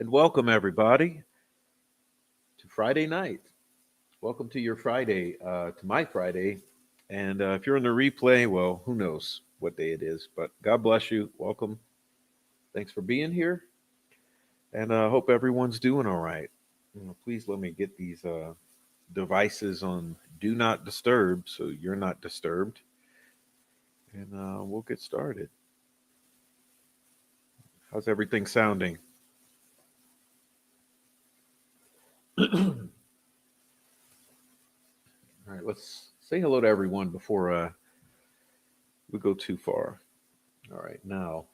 And welcome everybody to Friday night. Welcome to your Friday, to my Friday. And if you're in the replay, well, who knows what day it is, but God bless you. Welcome. Thanks for being here. And I hope everyone's doing all right. Please let me get these devices on do not disturb so you're not disturbed. And we'll get started. How's everything sounding? All right, let's say hello to everyone before we go too far. All right, now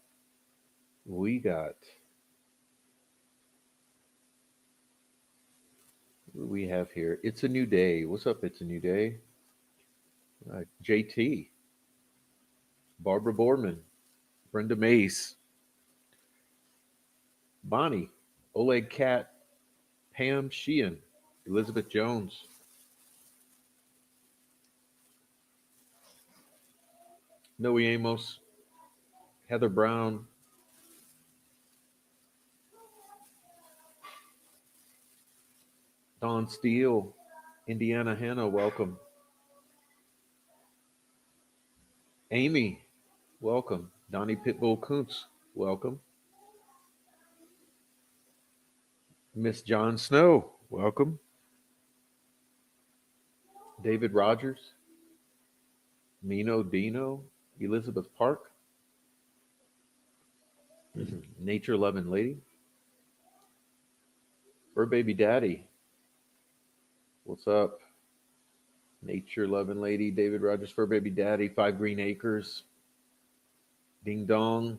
we got what do we have here. It's a new day. What's up? It's a new day. JT, Barbara Boardman, Brenda Mace, Bonnie, Oleg Cat, Pam Sheehan, Elizabeth Jones, Noe Amos, Heather Brown, Don Steele, Indiana Hannah, welcome. Amy, welcome. Donnie Pitbull Kuntz, welcome. Miss John Snow, welcome. David Rogers, Mino Dino, Elizabeth Park, Nature Loving Lady, Fur Baby Daddy, what's up? Nature Loving Lady, David Rogers, Fur Baby Daddy, Five Green Acres, Ding Dong.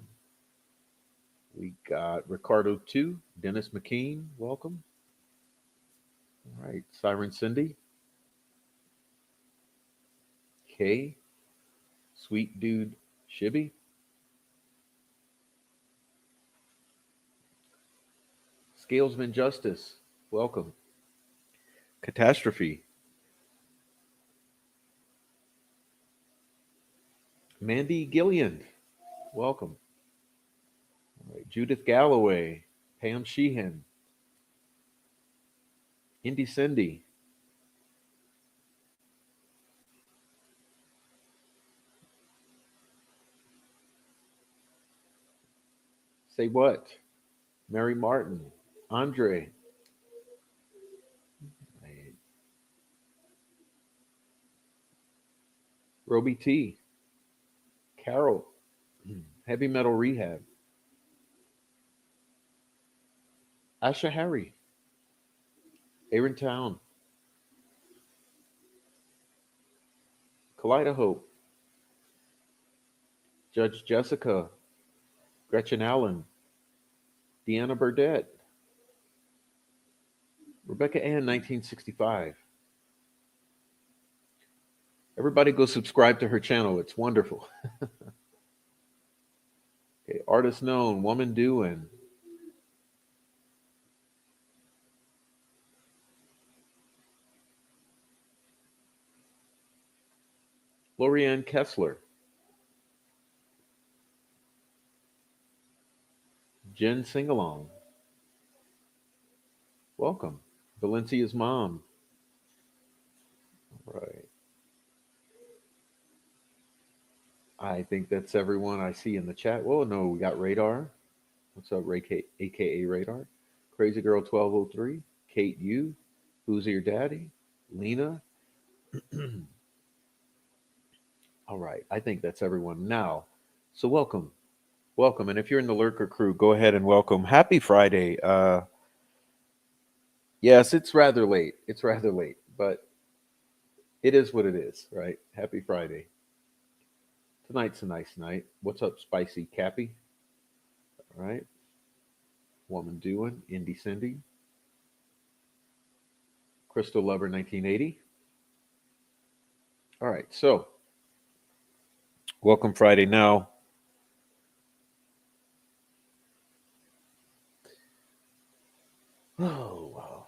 We got Ricardo 2, Dennis McKean, welcome. All right, Siren Cindy, Kay, Sweet Dude Shibby, Scalesman Justice, welcome. Catastrophe, Mandy Gillian, welcome. All right, Judith Galloway, Pam Sheehan, Indy Cindy, Say What, Mary Martin, Andre, Roby T, Carol, Heavy Metal Rehab, Asha Harry, Aaron Town, Kaleidohope, Judge Jessica, Gretchen Allen, Deanna Burdett, Rebecca Ann, 1965. Everybody go subscribe to her channel. It's wonderful. Okay, artist known, woman doing. Lorianne Kessler, Jen Singalong, welcome. Valencia's mom. All right. I think that's everyone I see in the chat. Well, no, we got Radar. What's up, AKA Radar? Crazy Girl 1203, Kate U, Who's Your Daddy? Lena. All right, I think that's everyone now. So welcome, welcome, and if you're in the Lurker crew, go ahead and welcome. Happy Friday. Yes, it's rather late. It's rather late, but it is what it is, right? Happy Friday. Tonight's a nice night. What's up, Spicy Cappy? All right, woman doing Indy Cindy, Crystal Lover 1980. All right, so welcome Friday now. Oh, wow.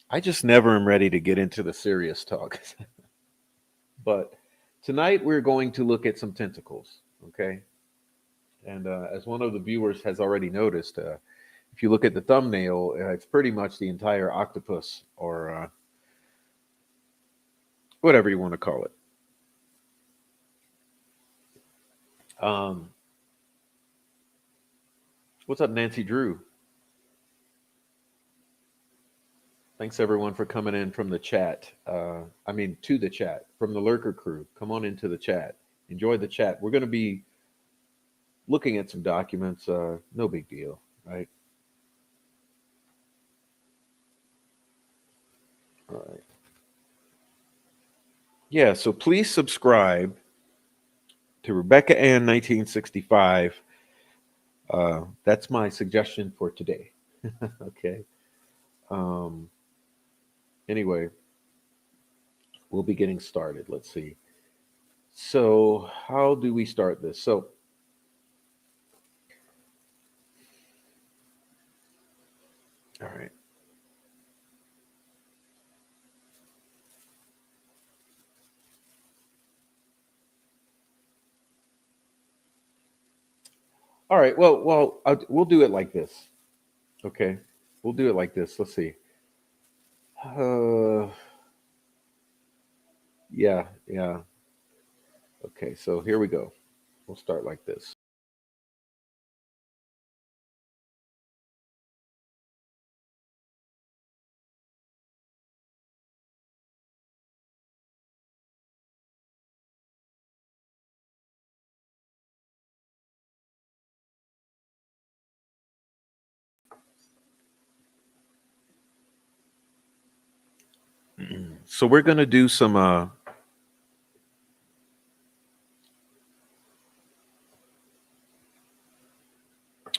I just never am ready to get into the serious talk. But tonight we're going to look at some tentacles, okay? And as one of the viewers has already noticed, if you look at the thumbnail, it's pretty much the entire octopus, or whatever you want to call it. What's up, Nancy Drew? Thanks everyone for coming in from the chat. To the chat from the Lurker crew. Come on into the chat. Enjoy the chat. We're going to be looking at some documents. No big deal, right? All right. Yeah, so please subscribe to Rebecca Ann 1965. That's my suggestion for today. Okay. Anyway, we'll be getting started. Let's see. So, how do we start this? So, all right. All right. Well, we'll do it like this. Okay. We'll do it like this. Let's see. Uh, yeah. Okay. So here we go. We'll start like this. So we're gonna do some.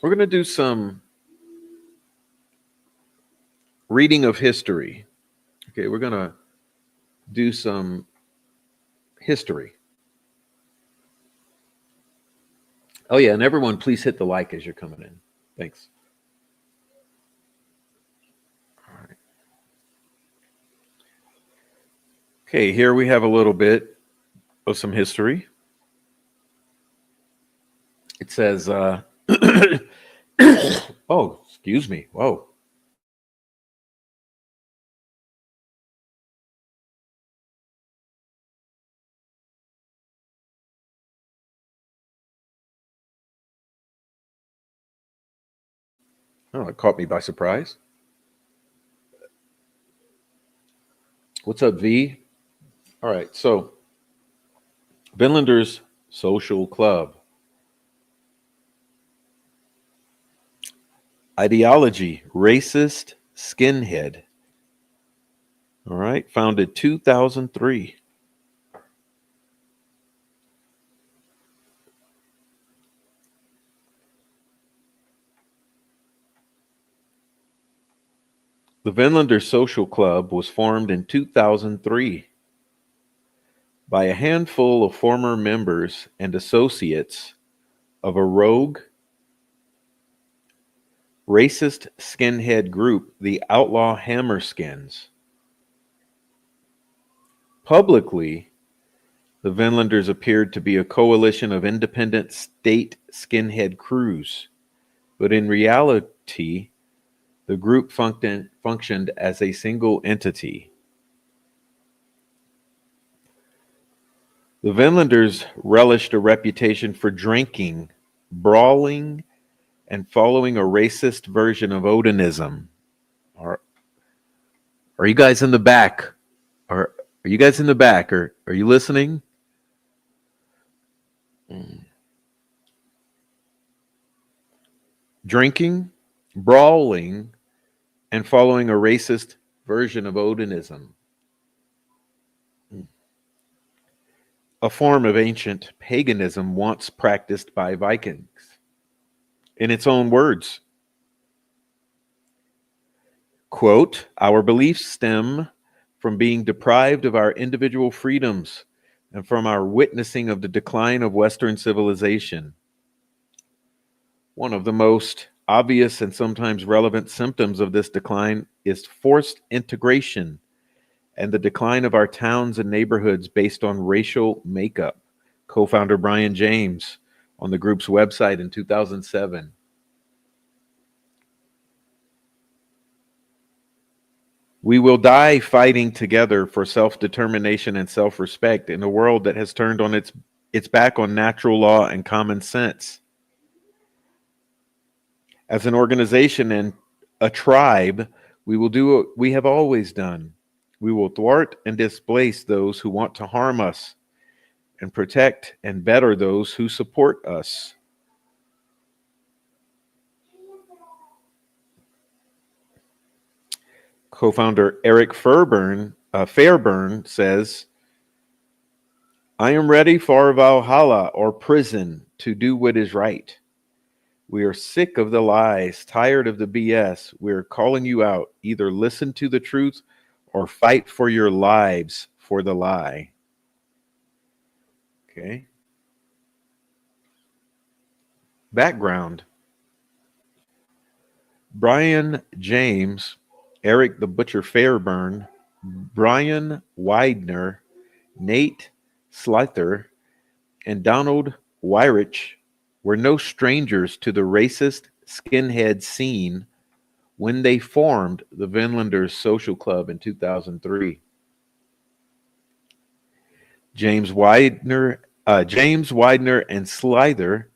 We're gonna do some reading of history. Okay. We're gonna do some history. Oh yeah, and everyone, please hit the like as you're coming in. Thanks. All right. Okay, here we have a little bit of some history. It says, oh, excuse me. Whoa. Oh, it caught me by surprise. What's up, V? All right, so Vinlanders Social Club. Ideology, racist skinhead. All right, founded 2003. The Vinlanders Social Club was formed in 2003 by a handful of former members and associates of a rogue, racist skinhead group, the Outlaw Hammerskins. Publicly, the Vinlanders appeared to be a coalition of independent state skinhead crews, but in reality, the group functioned as a single entity. The Vinlanders relished a reputation for drinking, brawling, and following a racist version of Odinism. Are you guys in the back? Are you guys in the back? Or are you listening? Drinking, brawling, and following a racist version of Odinism, a form of ancient paganism once practiced by Vikings. In its own words, quote, our beliefs stem from being deprived of our individual freedoms and from our witnessing of the decline of Western civilization. One of the most obvious and sometimes relevant symptoms of this decline is forced integration and the decline of our towns and neighborhoods based on racial makeup. Co-founder Brian James on the group's website in 2007. We will die fighting together for self-determination and self-respect in a world that has turned on its back on natural law and common sense. As an organization and a tribe, we will do what we have always done. We will thwart and displace those who want to harm us and protect and better those who support us. Co-founder Eric Fairburn says, I am ready for Valhalla or prison to do what is right. We are sick of the lies, tired of the BS. We are calling you out. Either listen to the truth or fight for your lives for the lie. Okay. Background. Brian James, Eric the Butcher Fairburn, Brian Widener, Nate Slither, and Donald Weirich were no strangers to the racist skinhead scene when they formed the Vinlanders Social Club in 2003. James Widener and Slither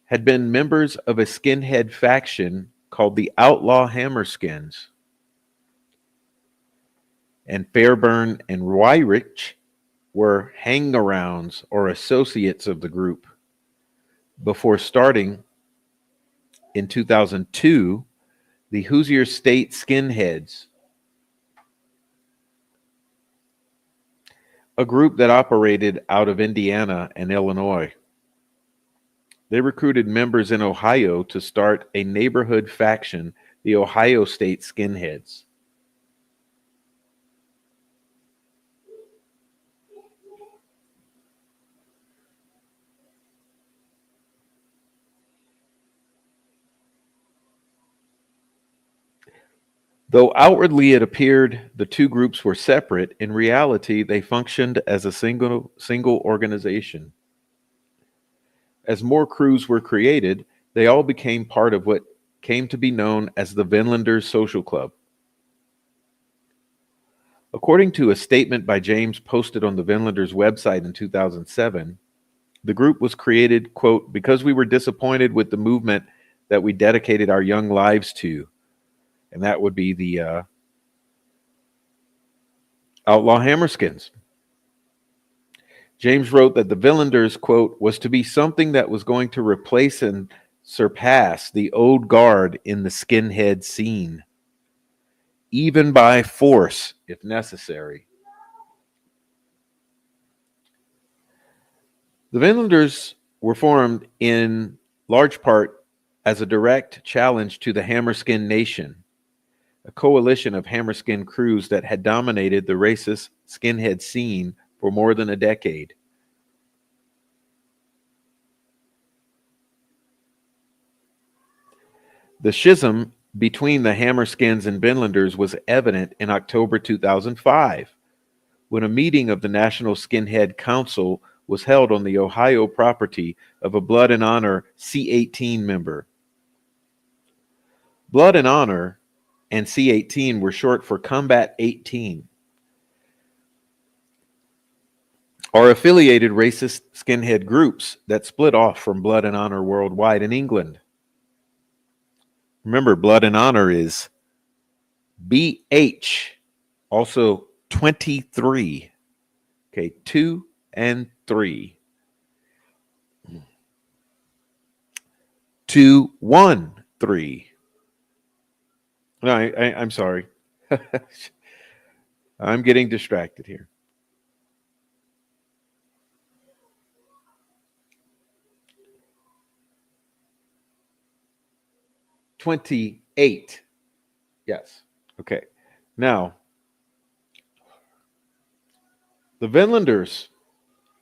had been members of a skinhead faction called the Outlaw Hammerskins. And Fairburn and Weirich were hang-arounds or associates of the group before starting in 2002 the Hoosier State Skinheads, a group that operated out of Indiana and Illinois. They recruited members in Ohio to start a neighborhood faction, the Ohio State Skinheads. Though outwardly it appeared the two groups were separate, in reality they functioned as a single organization. As more crews were created, they all became part of what came to be known as the Vinlanders Social Club. According to a statement by James posted on the Vinlanders website in 2007, the group was created, quote, because we were disappointed with the movement that we dedicated our young lives to. And that would be the Outlaw Hammerskins. James wrote that the Vinlanders, quote, was to be something that was going to replace and surpass the old guard in the skinhead scene, even by force, if necessary. The Vinlanders were formed in large part as a direct challenge to the Hammerskin Nation, a coalition of Hammerskin crews that had dominated the racist skinhead scene for more than a decade. The schism between the Hammerskins and Vinlanders was evident in October 2005, when a meeting of the National Skinhead Council was held on the Ohio property of a Blood and Honor C-18 member. Blood and Honor and C-18 were short for Combat 18, are affiliated racist skinhead groups that split off from Blood and Honor worldwide in England. Remember, Blood and Honor is BH, also 23. Okay, 2 and 3. 2, 1, 3. No, I'm sorry. I'm getting distracted here. $28. Yes. Okay. Now, the Vinlanders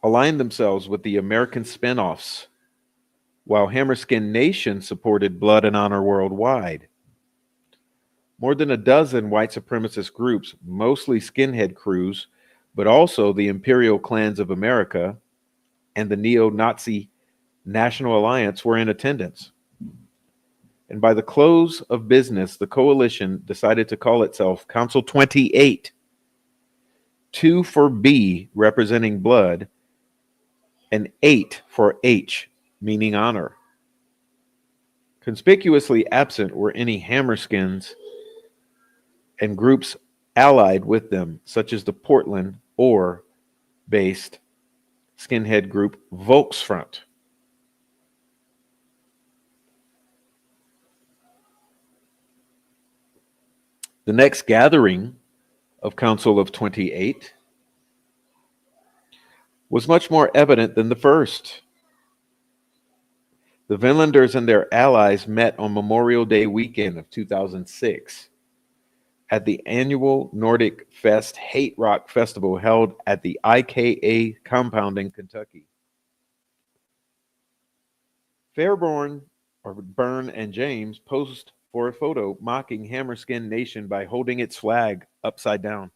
aligned themselves with the American spinoffs, while Hammerskin Nation supported Blood and Honor worldwide. More than a dozen white supremacist groups, mostly skinhead crews, but also the Imperial Clans of America and the Neo-Nazi National Alliance were in attendance. And by the close of business, the coalition decided to call itself Council 28, 2 for B, representing blood, and 8 for H, meaning honor. Conspicuously absent were any Hammerskins and groups allied with them, such as the Portland or based skinhead group Volksfront. The next gathering of Council of 28 was much more evident than the first. The Vinlanders and their allies met on Memorial Day weekend of 2006 at the annual Nordic Fest Hate Rock Festival held at the IKA compound in Kentucky. Fairborn and James posed for a photo mocking Hammerskin Nation by holding its flag upside down.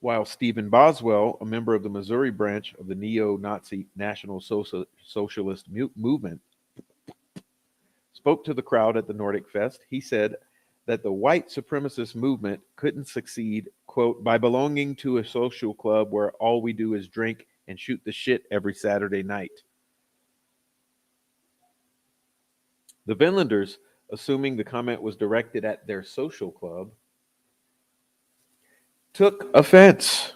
While Stephen Boswell, a member of the Missouri branch of the neo-Nazi National Socialist Movement, spoke to the crowd at the Nordic Fest, he said that the white supremacist movement couldn't succeed, quote, by belonging to a social club where all we do is drink and shoot the shit every Saturday night. The Vinlanders, assuming the comment was directed at their social club, took offense.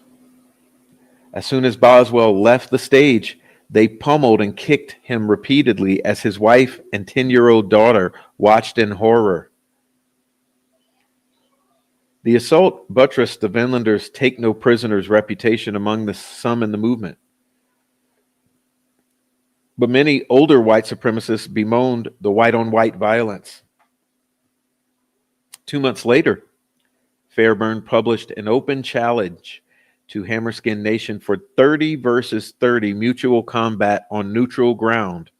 As soon as Boswell left the stage, they pummeled and kicked him repeatedly as his wife and 10-year-old daughter watched in horror. The assault buttressed the Vinlanders' take no prisoners reputation among some in the movement. But many older white supremacists bemoaned the white-on-white violence. 2 months later, Fairburn published an open challenge to Hammerskin Nation for 30 versus 30 mutual combat on neutral ground.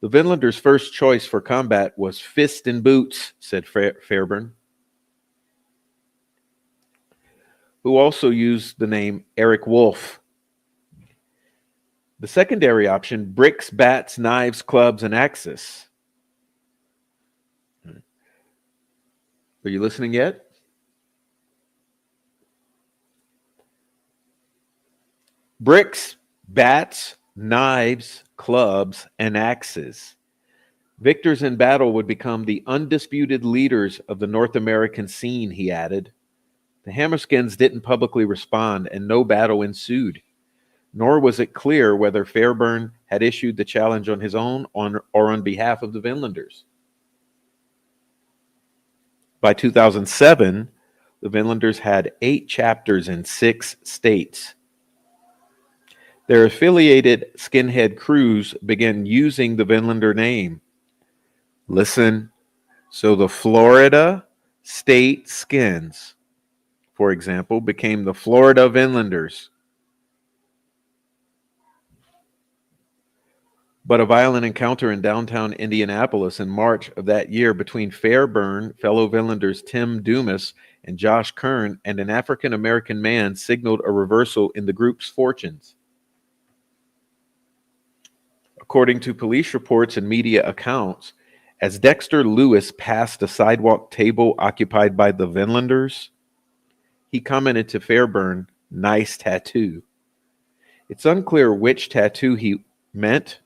The Vinlanders' first choice for combat was fist and boots, said Fairburn, who also used the name Eric Wolf. The secondary option, bricks, bats, knives, clubs, and axes. Are you listening yet? Bricks, bats, knives, clubs, and axes. Victors in battle would become the undisputed leaders of the North American scene, he added. The Hammerskins didn't publicly respond, and no battle ensued. Nor was it clear whether Fairburn had issued the challenge on his own or on behalf of the Vinlanders. By 2007, the Vinlanders had 8 chapters in 6 states. Their affiliated skinhead crews began using the Vinlander name. Listen, so the Florida State Skins, for example, became the Florida Vinlanders. But a violent encounter in downtown Indianapolis in March of that year between Fairburn, fellow Vinlanders Tim Dumas, and Josh Kern, and an African-American man signaled a reversal in the group's fortunes. According to police reports and media accounts, as Dexter Lewis passed a sidewalk table occupied by the Vinlanders, he commented to Fairburn, "Nice tattoo." It's unclear which tattoo he meant,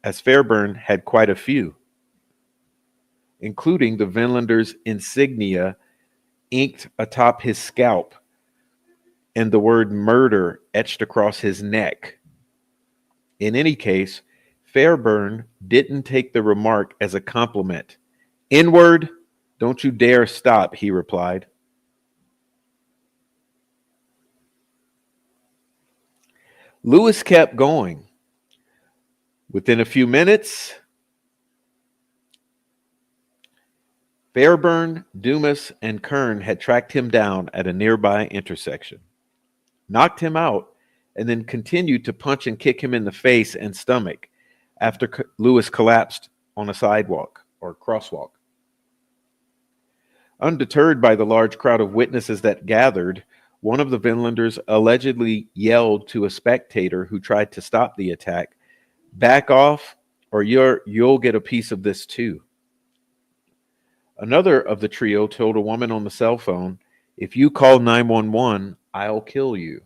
as Fairburn had quite a few, including the Vinlanders' insignia inked atop his scalp and the word murder etched across his neck. In any case, Fairburn didn't take the remark as a compliment. "N-word, don't you dare stop," he replied. Lewis kept going. Within a few minutes, Fairburn, Dumas, and Kern had tracked him down at a nearby intersection, knocked him out, and then continued to punch and kick him in the face and stomach after Lewis collapsed on a sidewalk or crosswalk. Undeterred by the large crowd of witnesses that gathered, one of the Vinlanders allegedly yelled to a spectator who tried to stop the attack, Back off, or you'll get a piece of this too. Another of the trio told a woman on the cell phone, "If you call 911, I'll kill you."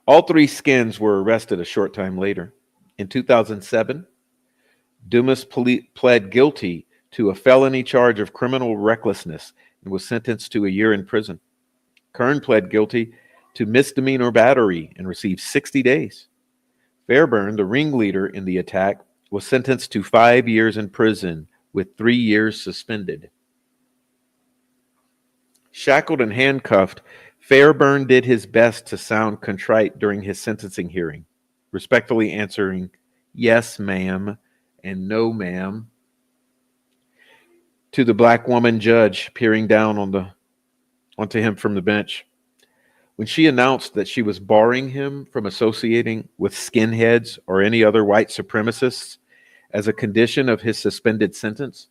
All three skins were arrested a short time later. In 2007, Dumas pled guilty to a felony charge of criminal recklessness and was sentenced to a year in prison. Kern pled guilty to misdemeanor battery and received 60 days. Fairburn, the ringleader in the attack, was sentenced to 5 years in prison with 3 years suspended. Shackled and handcuffed, Fairburn did his best to sound contrite during his sentencing hearing, respectfully answering, "Yes, ma'am," and "No, ma'am," to the black woman judge peering down onto him from the bench. When she announced that she was barring him from associating with skinheads or any other white supremacists as a condition of his suspended sentence,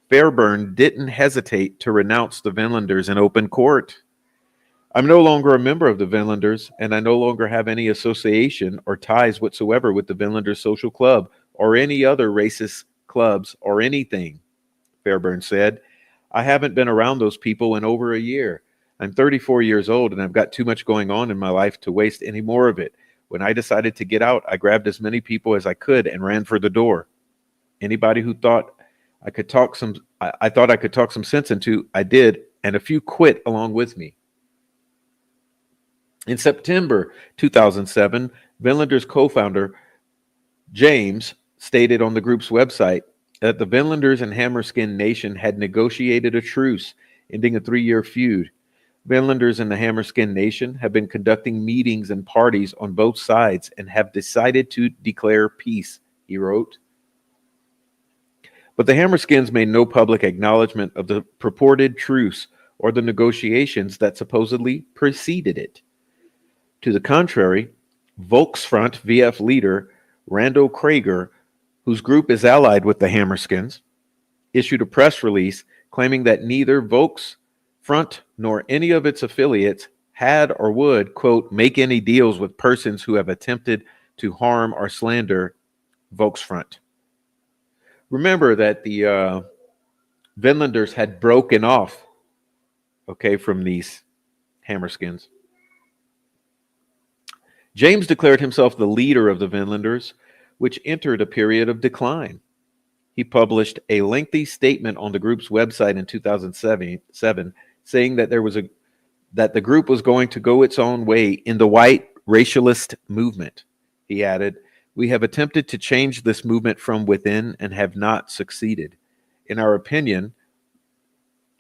Fairburn didn't hesitate to renounce the Vinlanders in open court. "I'm no longer a member of the Vinlanders, and I no longer have any association or ties whatsoever with the Vinlanders Social Club or any other racist clubs or anything," Fairburn said. "I haven't been around those people in over a year. I'm 34 years old, and I've got too much going on in my life to waste any more of it. When I decided to get out, I grabbed as many people as I could and ran for the door. Anybody who thought I could talk some, I thought I could talk some sense into, I did, and a few quit along with me." In September 2007, Vinlanders co-founder James stated on the group's website that the Vinlanders and Hammerskin Nation had negotiated a truce, ending a 3-year feud. Vinlanders and the Hammerskin Nation have been conducting meetings and parties on both sides and have decided to declare peace, he wrote. But the Hammerskins made no public acknowledgement of the purported truce or the negotiations that supposedly preceded it. To the contrary, Volksfront VF leader Randall Krager, whose group is allied with the Hammerskins, issued a press release claiming that neither Volksfront nor any of its affiliates had or would, quote, "make any deals with persons who have attempted to harm or slander Volksfront." Remember that the Vinlanders had broken off, okay, from these Hammerskins. James declared himself the leader of the Vinlanders, which entered a period of decline. He published a lengthy statement on the group's website in 2007 saying that that the group was going to go its own way in the white racialist movement. He added, "We have attempted to change this movement from within and have not succeeded. In our opinion,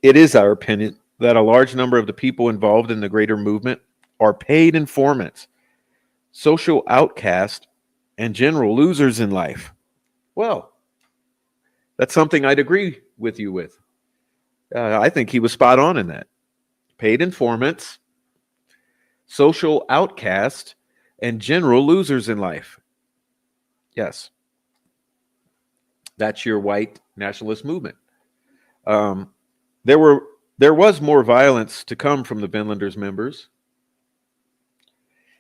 it is our opinion that a large number of the people involved in the greater movement are paid informants, social outcasts, and general losers in life." Well, that's something I'd agree with you with. I think he was spot on in that. Paid informants, social outcasts, and general losers in life. Yes, that's your white nationalist movement. Um, there was more violence to come from the Vinlanders members.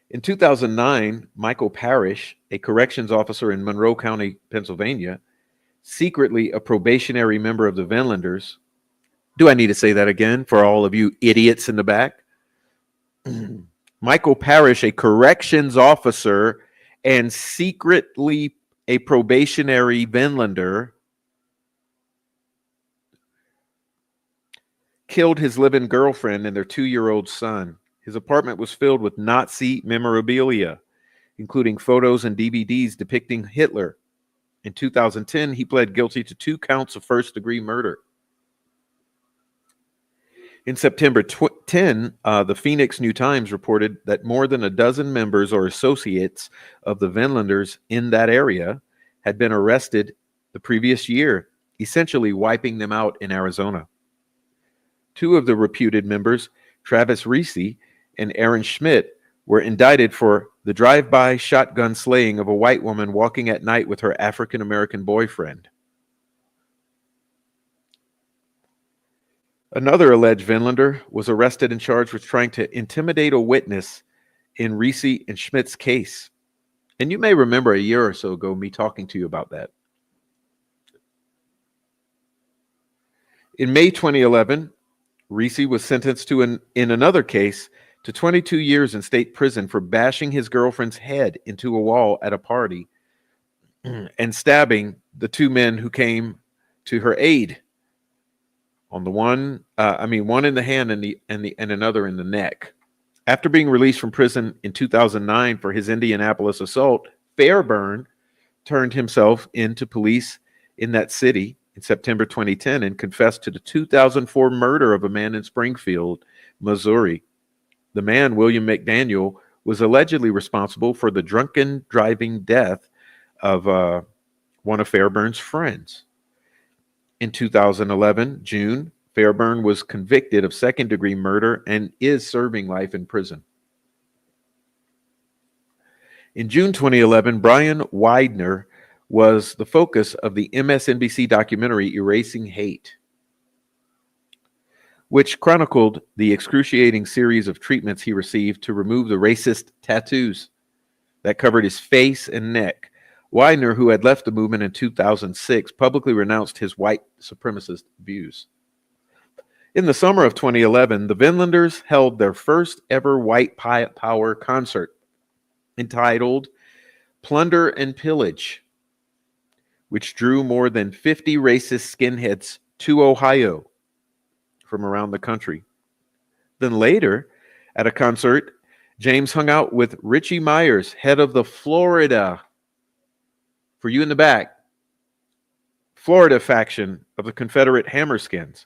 In 2009, Michael Parrish, a corrections officer in Monroe County, Pennsylvania, secretly a probationary member of the Vinlanders. Do I need to say that again for all of you idiots in the back? Michael Parrish, a corrections officer and secretly a probationary Vinlander, killed his live-in girlfriend and their 2-year-old son. His apartment was filled with Nazi memorabilia, including photos and DVDs depicting Hitler. In 2010, he pled guilty to 2 counts of first-degree murder. In September 10, the Phoenix New Times reported that more than a dozen members or associates of the Vinlanders in that area had been arrested the previous year, essentially wiping them out in Arizona. 2 of the reputed members, Travis Reese and Aaron Schmidt, were indicted for the drive-by shotgun slaying of a white woman walking at night with her African-American boyfriend. Another alleged Vinlander was arrested and charged with trying to intimidate a witness in Reese and Schmidt's case. And you may remember a year or so ago me talking to you about that. In May 2011, Reese was sentenced in another case to 22 years in state prison for bashing his girlfriend's head into a wall at a party and stabbing the two men who came to her aid. On the one in the hand and another in the neck. After being released from prison in 2009 for his Indianapolis assault, Fairburn turned himself into police in that city in September 2010 and confessed to the 2004 murder of a man in Springfield, Missouri. The man, William McDaniel, was allegedly responsible for the drunken driving death of one of Fairburn's friends. In 2011, June, Fairburn was convicted of second-degree murder and is serving life in prison. In June 2011, Brian Widener was the focus of the MSNBC documentary Erasing Hate, which chronicled the excruciating series of treatments he received to remove the racist tattoos that covered his face and neck. Widener, who had left the movement in 2006, publicly renounced his white supremacist views. In the summer of 2011, the Vinlanders held their first ever white power concert entitled Plunder and Pillage, which drew more than 50 racist skinheads to Ohio from around the country. Then later, at a concert, James hung out with Richie Myers, head of the Florida, for you in the back, Florida faction of the Confederate Hammerskins,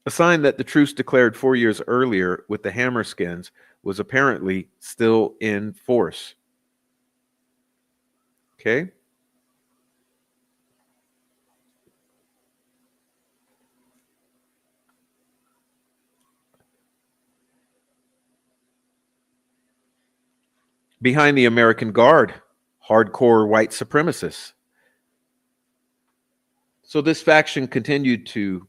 a sign that the truce declared 4 years earlier with the Hammerskins was apparently still in force. Okay? Behind the American Guard, hardcore white supremacists. So this faction continued to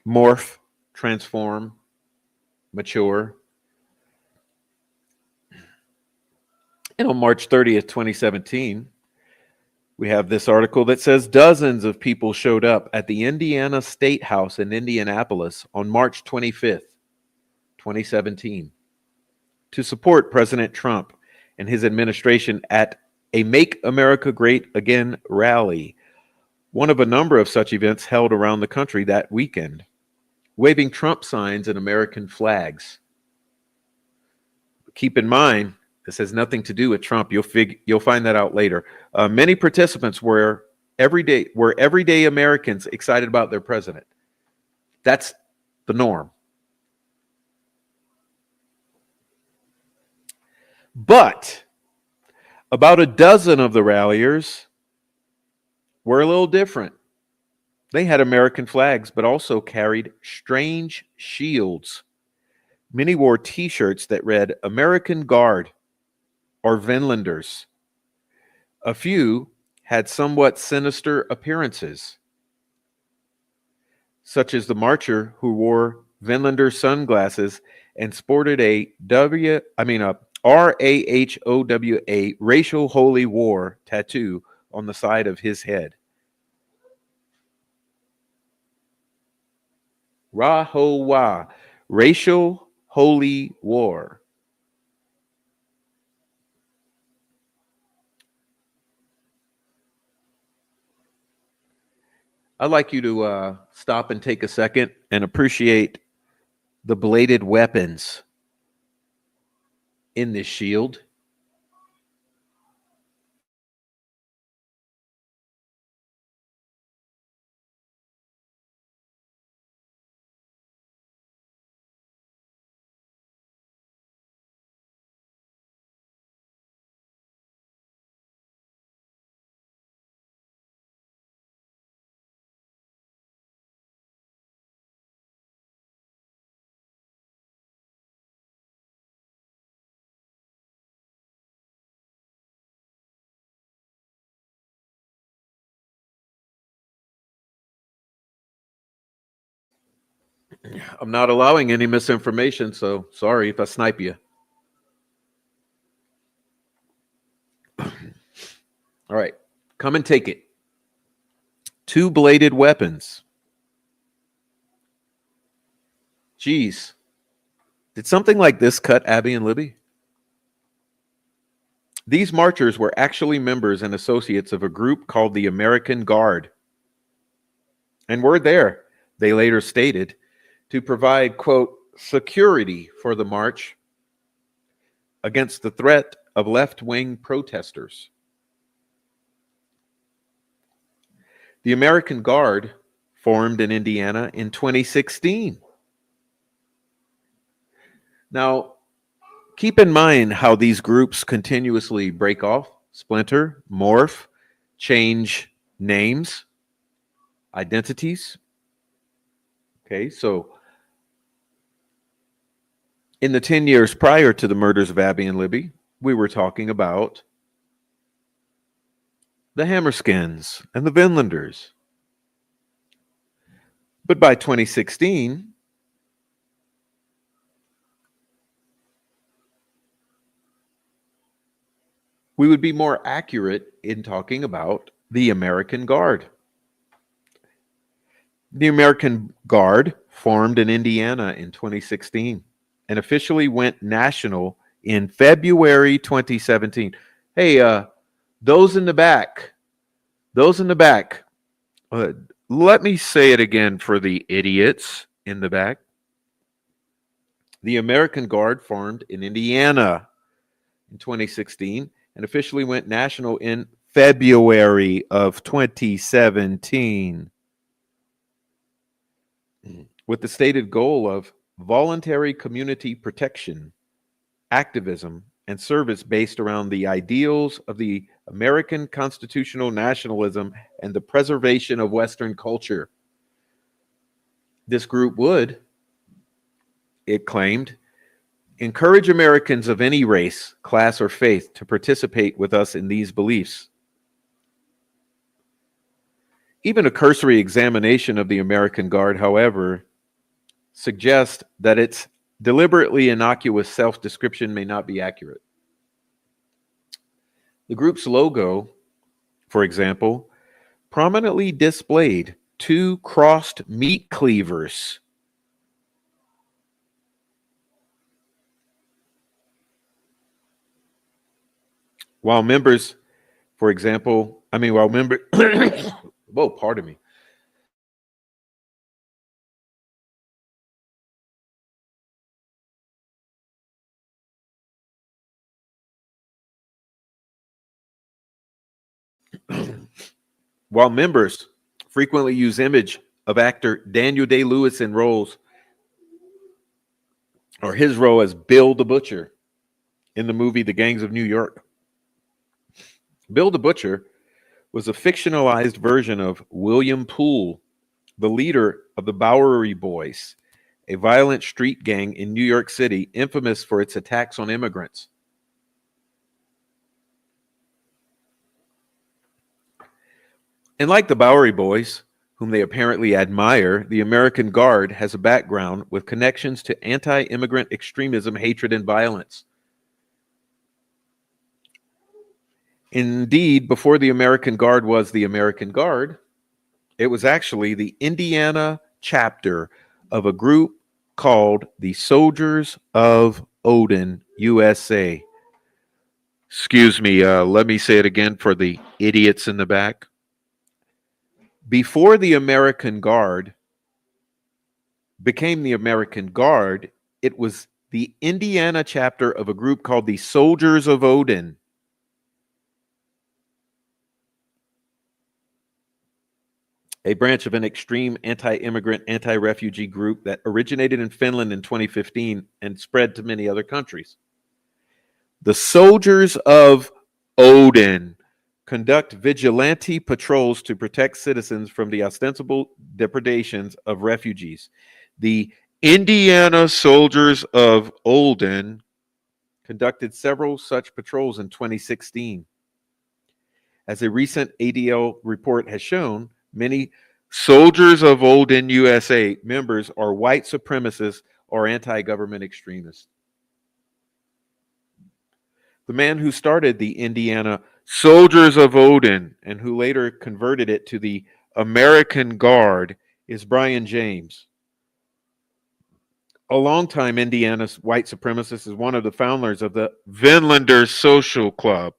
morph, transform, mature. And on March 30th, 2017, we have this article that says dozens of people showed up at the Indiana State House in Indianapolis on March 25th, 2017, to support President Trump and his administration at a Make America Great Again rally, one of a number of such events held around the country that weekend, waving Trump signs and American flags. Keep in mind, this has nothing to do with Trump. You'll find that out later. Many participants were everyday Americans excited about their president. That's the norm. But about a dozen of the ralliers were a little different. They had American flags, but also carried strange shields. Many wore T-shirts that read American Guard or Vinlanders. A few had somewhat sinister appearances, such as the marcher who wore Vinlander sunglasses and sported a RAHOWA racial holy war tattoo on the side of his head. Rahowa, racial holy war. I'd like you to stop and take a second and appreciate the bladed weapons in this shield. I'm not allowing any misinformation, so sorry if I snipe you. All right, come and take it. Two-bladed weapons. Geez, did something like this cut Abby and Libby? These marchers were actually members and associates of a group called the American Guard, and were there, they later stated, to provide, quote, security for the march against the threat of left-wing protesters. The American Guard formed in Indiana in 2016. Now, keep in mind how these groups continuously break off, splinter, morph, change names, identities. Okay, so in the 10 years prior to the murders of Abby and Libby, we were talking about the Hammerskins and the Vinlanders. But by 2016, we would be more accurate in talking about the American Guard. The American Guard formed in Indiana in 2016 and officially went national in February 2017. Hey, those in the back, uh, let me say it again for the idiots in the back. The American Guard formed in Indiana in 2016 and officially went national in February of 2017 with the stated goal of voluntary community protection, activism, and service based around the ideals of the American constitutional nationalism and the preservation of Western culture. This group would, it claimed, encourage Americans of any race, class, or faith to participate with us in these beliefs. Even a cursory examination of the American Guard, however, suggests that its deliberately innocuous self-description may not be accurate. The group's logo, for example, prominently displayed two crossed meat cleavers. While members, for example, whoa, pardon me. While members frequently use image of actor Daniel Day-Lewis in roles, or his role as Bill the Butcher in the movie The Gangs of New York. Bill the Butcher was a fictionalized version of William Poole, the leader of the Bowery Boys, a violent street gang in New York City infamous for its attacks on immigrants. And like the Bowery Boys, whom they apparently admire, the American Guard has a background with connections to anti-immigrant extremism, hatred, and violence. Indeed, before the American Guard was the American Guard, it was actually the Indiana chapter of a group called the Soldiers of Odin, USA. Excuse me, let me say it again for the idiots in the back. Before the American Guard became the American Guard, it was the Indiana chapter of a group called the Soldiers of Odin. A branch of an extreme anti-immigrant, anti-refugee group that originated in Finland in 2015 and spread to many other countries. The Soldiers of Odin conduct vigilante patrols to protect citizens from the ostensible depredations of refugees. The Indiana Soldiers of Odin conducted several such patrols in 2016. As a recent ADL report has shown, many Soldiers of Old in USA members are white supremacists or anti-government extremists. The man who started the Indiana Soldiers of Odin and who later converted it to the American Guard is Brian James. A longtime Indiana white supremacist, is one of the founders of the Vinlanders Social Club,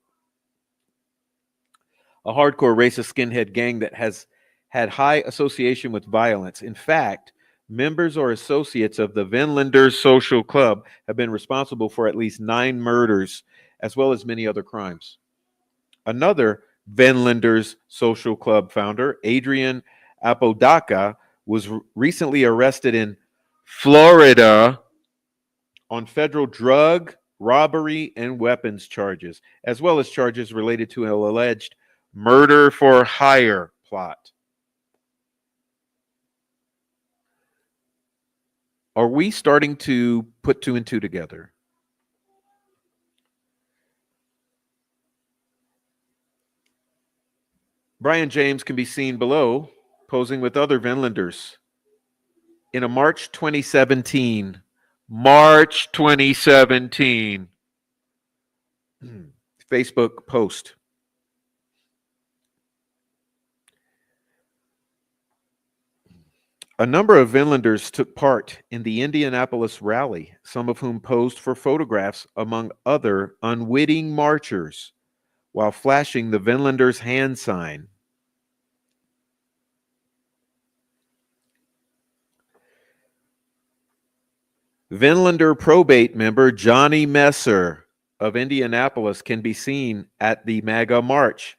a hardcore racist skinhead gang that has had high association with violence. In fact, members or associates of the Vinlanders Social Club have been responsible for at least 9 murders, as well as many other crimes. Another Vinlanders Social Club founder, Adrian Apodaca, was recently arrested in Florida on federal drug, robbery, and weapons charges, as well as charges related to an alleged murder for hire plot. Are we starting to put 2 and 2 together? Brian James can be seen below posing with other Vinlanders in a March 2017 Facebook post. A number of Vinlanders took part in the Indianapolis rally, some of whom posed for photographs among other unwitting marchers while flashing the Vinlanders hand sign. Vinlander probate member Johnny Messer of Indianapolis can be seen at the MAGA march.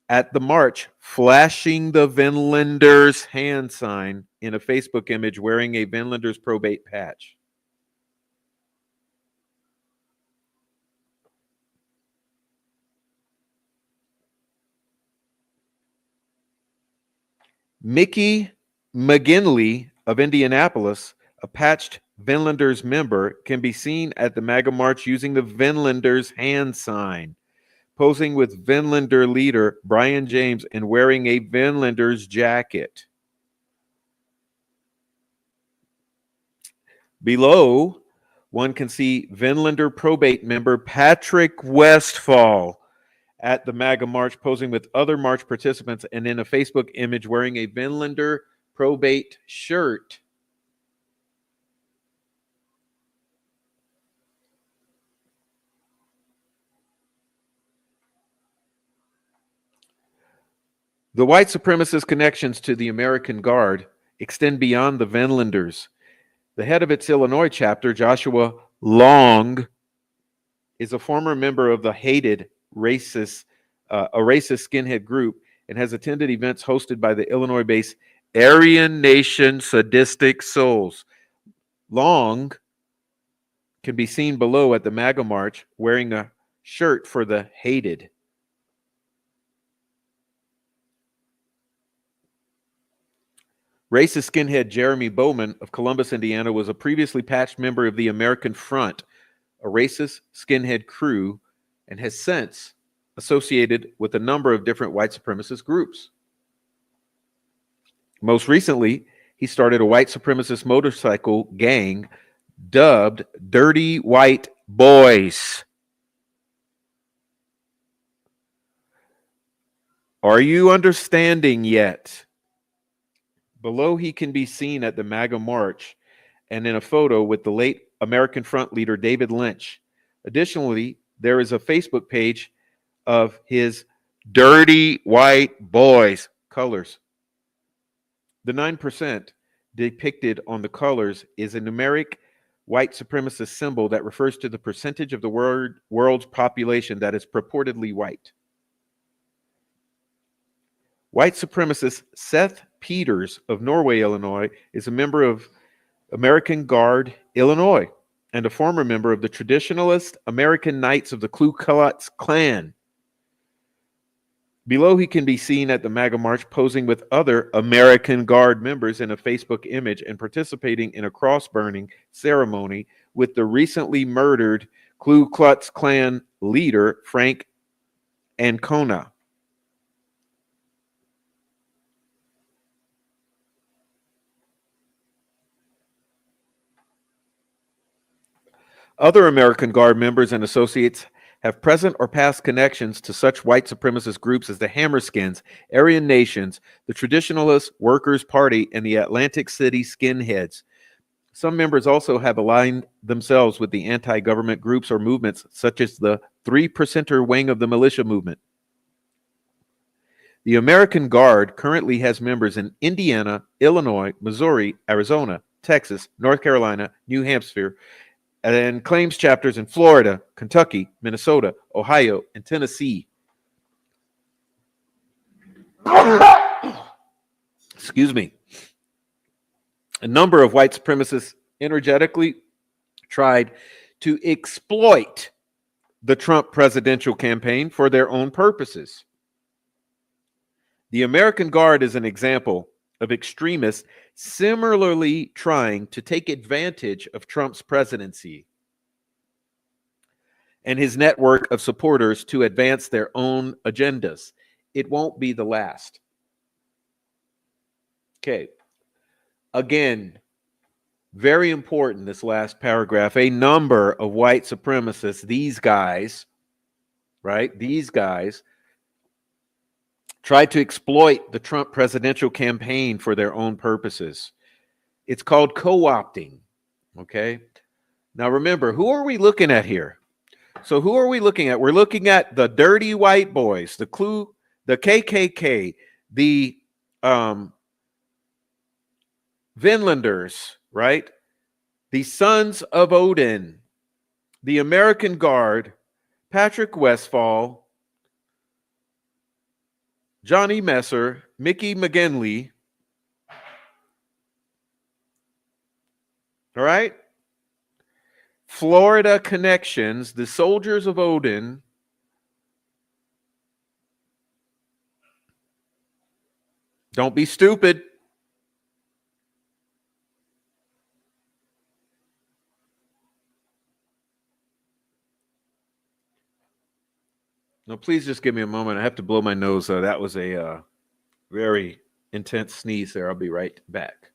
At the march, flashing the Vinlanders hand sign in a Facebook image wearing a Vinlanders probate patch. Mickey McGinley of Indianapolis, a patched Vinlanders member, can be seen at the MAGA march using the Vinlanders hand sign, posing with Vinlander leader Brian James and wearing a Vinlanders jacket. Below, one can see Vinlander probate member Patrick Westfall at the MAGA march posing with other march participants and in a Facebook image wearing a Vinlander probate shirt. The white supremacist connections to the American Guard extend beyond the Vinlanders. The head of its Illinois chapter, Joshua Long, is a former member of the hated a racist skinhead group and has attended events hosted by the Illinois-based Aryan Nation Sadistic Souls. Long can be seen below at the MAGA march wearing a shirt for the hated. Racist skinhead Jeremy Bowman of Columbus, Indiana, was a previously patched member of the American Front, a racist skinhead crew, and has since associated with a number of different white supremacist groups. Most recently, he started a white supremacist motorcycle gang dubbed Dirty White Boys. Are you understanding yet? Below, he can be seen at the MAGA march and in a photo with the late American Front leader David Lynch. Additionally, there is a Facebook page of his Dirty White Boys colors. The 9% depicted on the colors is a numeric white supremacist symbol that refers to the percentage of the world's population that is purportedly white. White supremacist Seth Peters of Norway, Illinois, is a member of American Guard, Illinois, and a former member of the traditionalist American Knights of the Ku Klux Klan. Below, he can be seen at the MAGA march posing with other American Guard members in a Facebook image and participating in a cross-burning ceremony with the recently murdered Ku Klux Klan leader, Frank Ancona. Other American Guard members and associates have present or past connections to such white supremacist groups as the Hammerskins, Aryan Nations, the Traditionalist Workers' Party, and the Atlantic City Skinheads. Some members also have aligned themselves with the anti government groups or movements, such as the Three Percenter wing of the militia movement. The American Guard currently has members in Indiana, Illinois, Missouri, Arizona, Texas, North Carolina, New Hampshire, and claims chapters in Florida, Kentucky, Minnesota, Ohio, and Tennessee. Excuse me. A number of white supremacists energetically tried to exploit the Trump presidential campaign for their own purposes. The American Guard is an example of extremists similarly trying to take advantage of Trump's presidency and his network of supporters to advance their own agendas. It won't be the last. Okay. Again, very important, this last paragraph. A number of white supremacists, these guys, right? These guys tried to exploit the Trump presidential campaign for their own purposes. It's called co-opting. Okay. Now remember, who are we looking at here? So who are we looking at? We're looking at the dirty white boys, the KKK, the Vinlanders, right? The Sons of Odin, the American Guard, Patrick Westphal, Johnny Messer, Mickey McGinley. All right? Florida Connections, the Soldiers of Odin. Don't be stupid. No, please just give me a moment. I have to blow my nose. That was a very intense sneeze there. I'll be right back.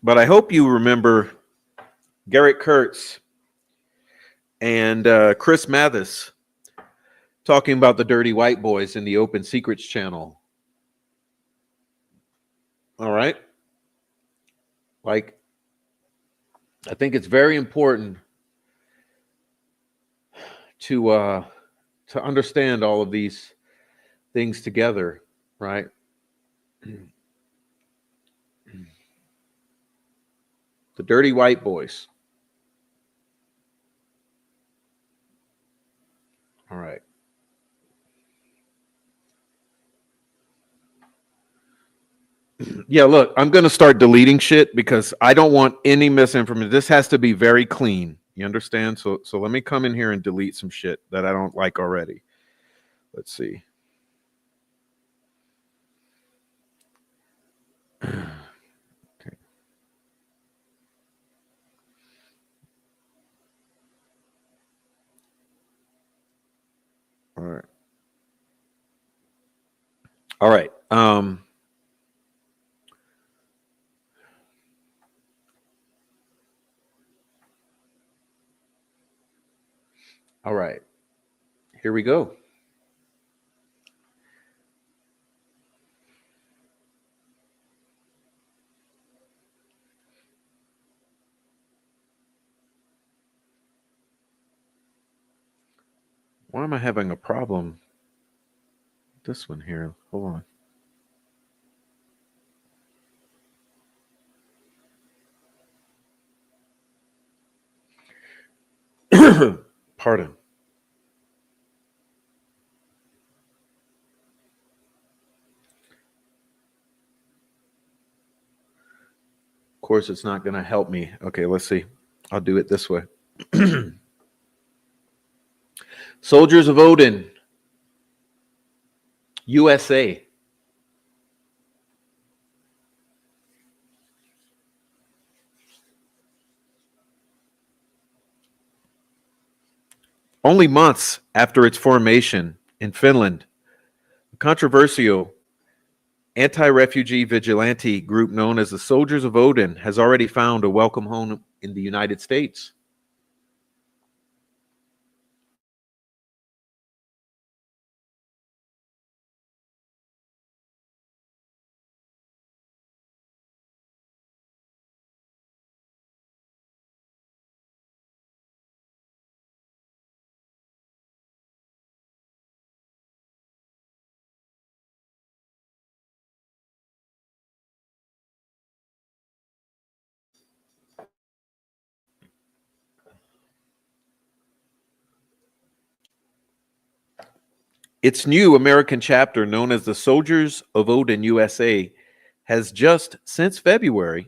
But I hope you remember Garrett Kurtz and Chris Mathis talking about the dirty white boys in the Open Secrets channel. All right. Like, I think it's very important to understand all of these things together, right? The dirty white boys. All right. Yeah, look, I'm going to start deleting shit because I don't want any misinformation. This has to be very clean. You understand? So let me come in here and delete some shit that I don't like already. Let's see. Okay. All right. All right. All right. Here we go. Why am I having a problem? This one here. Hold on. Pardon. Of course, it's not going to help me. Okay, let's see. I'll do it this way. Soldiers of Odin, USA. Only months after its formation in Finland, a controversial anti-refugee vigilante group known as the Soldiers of Odin has already found a welcome home in the United States. Its new American chapter, known as the Soldiers of Odin USA, has just since February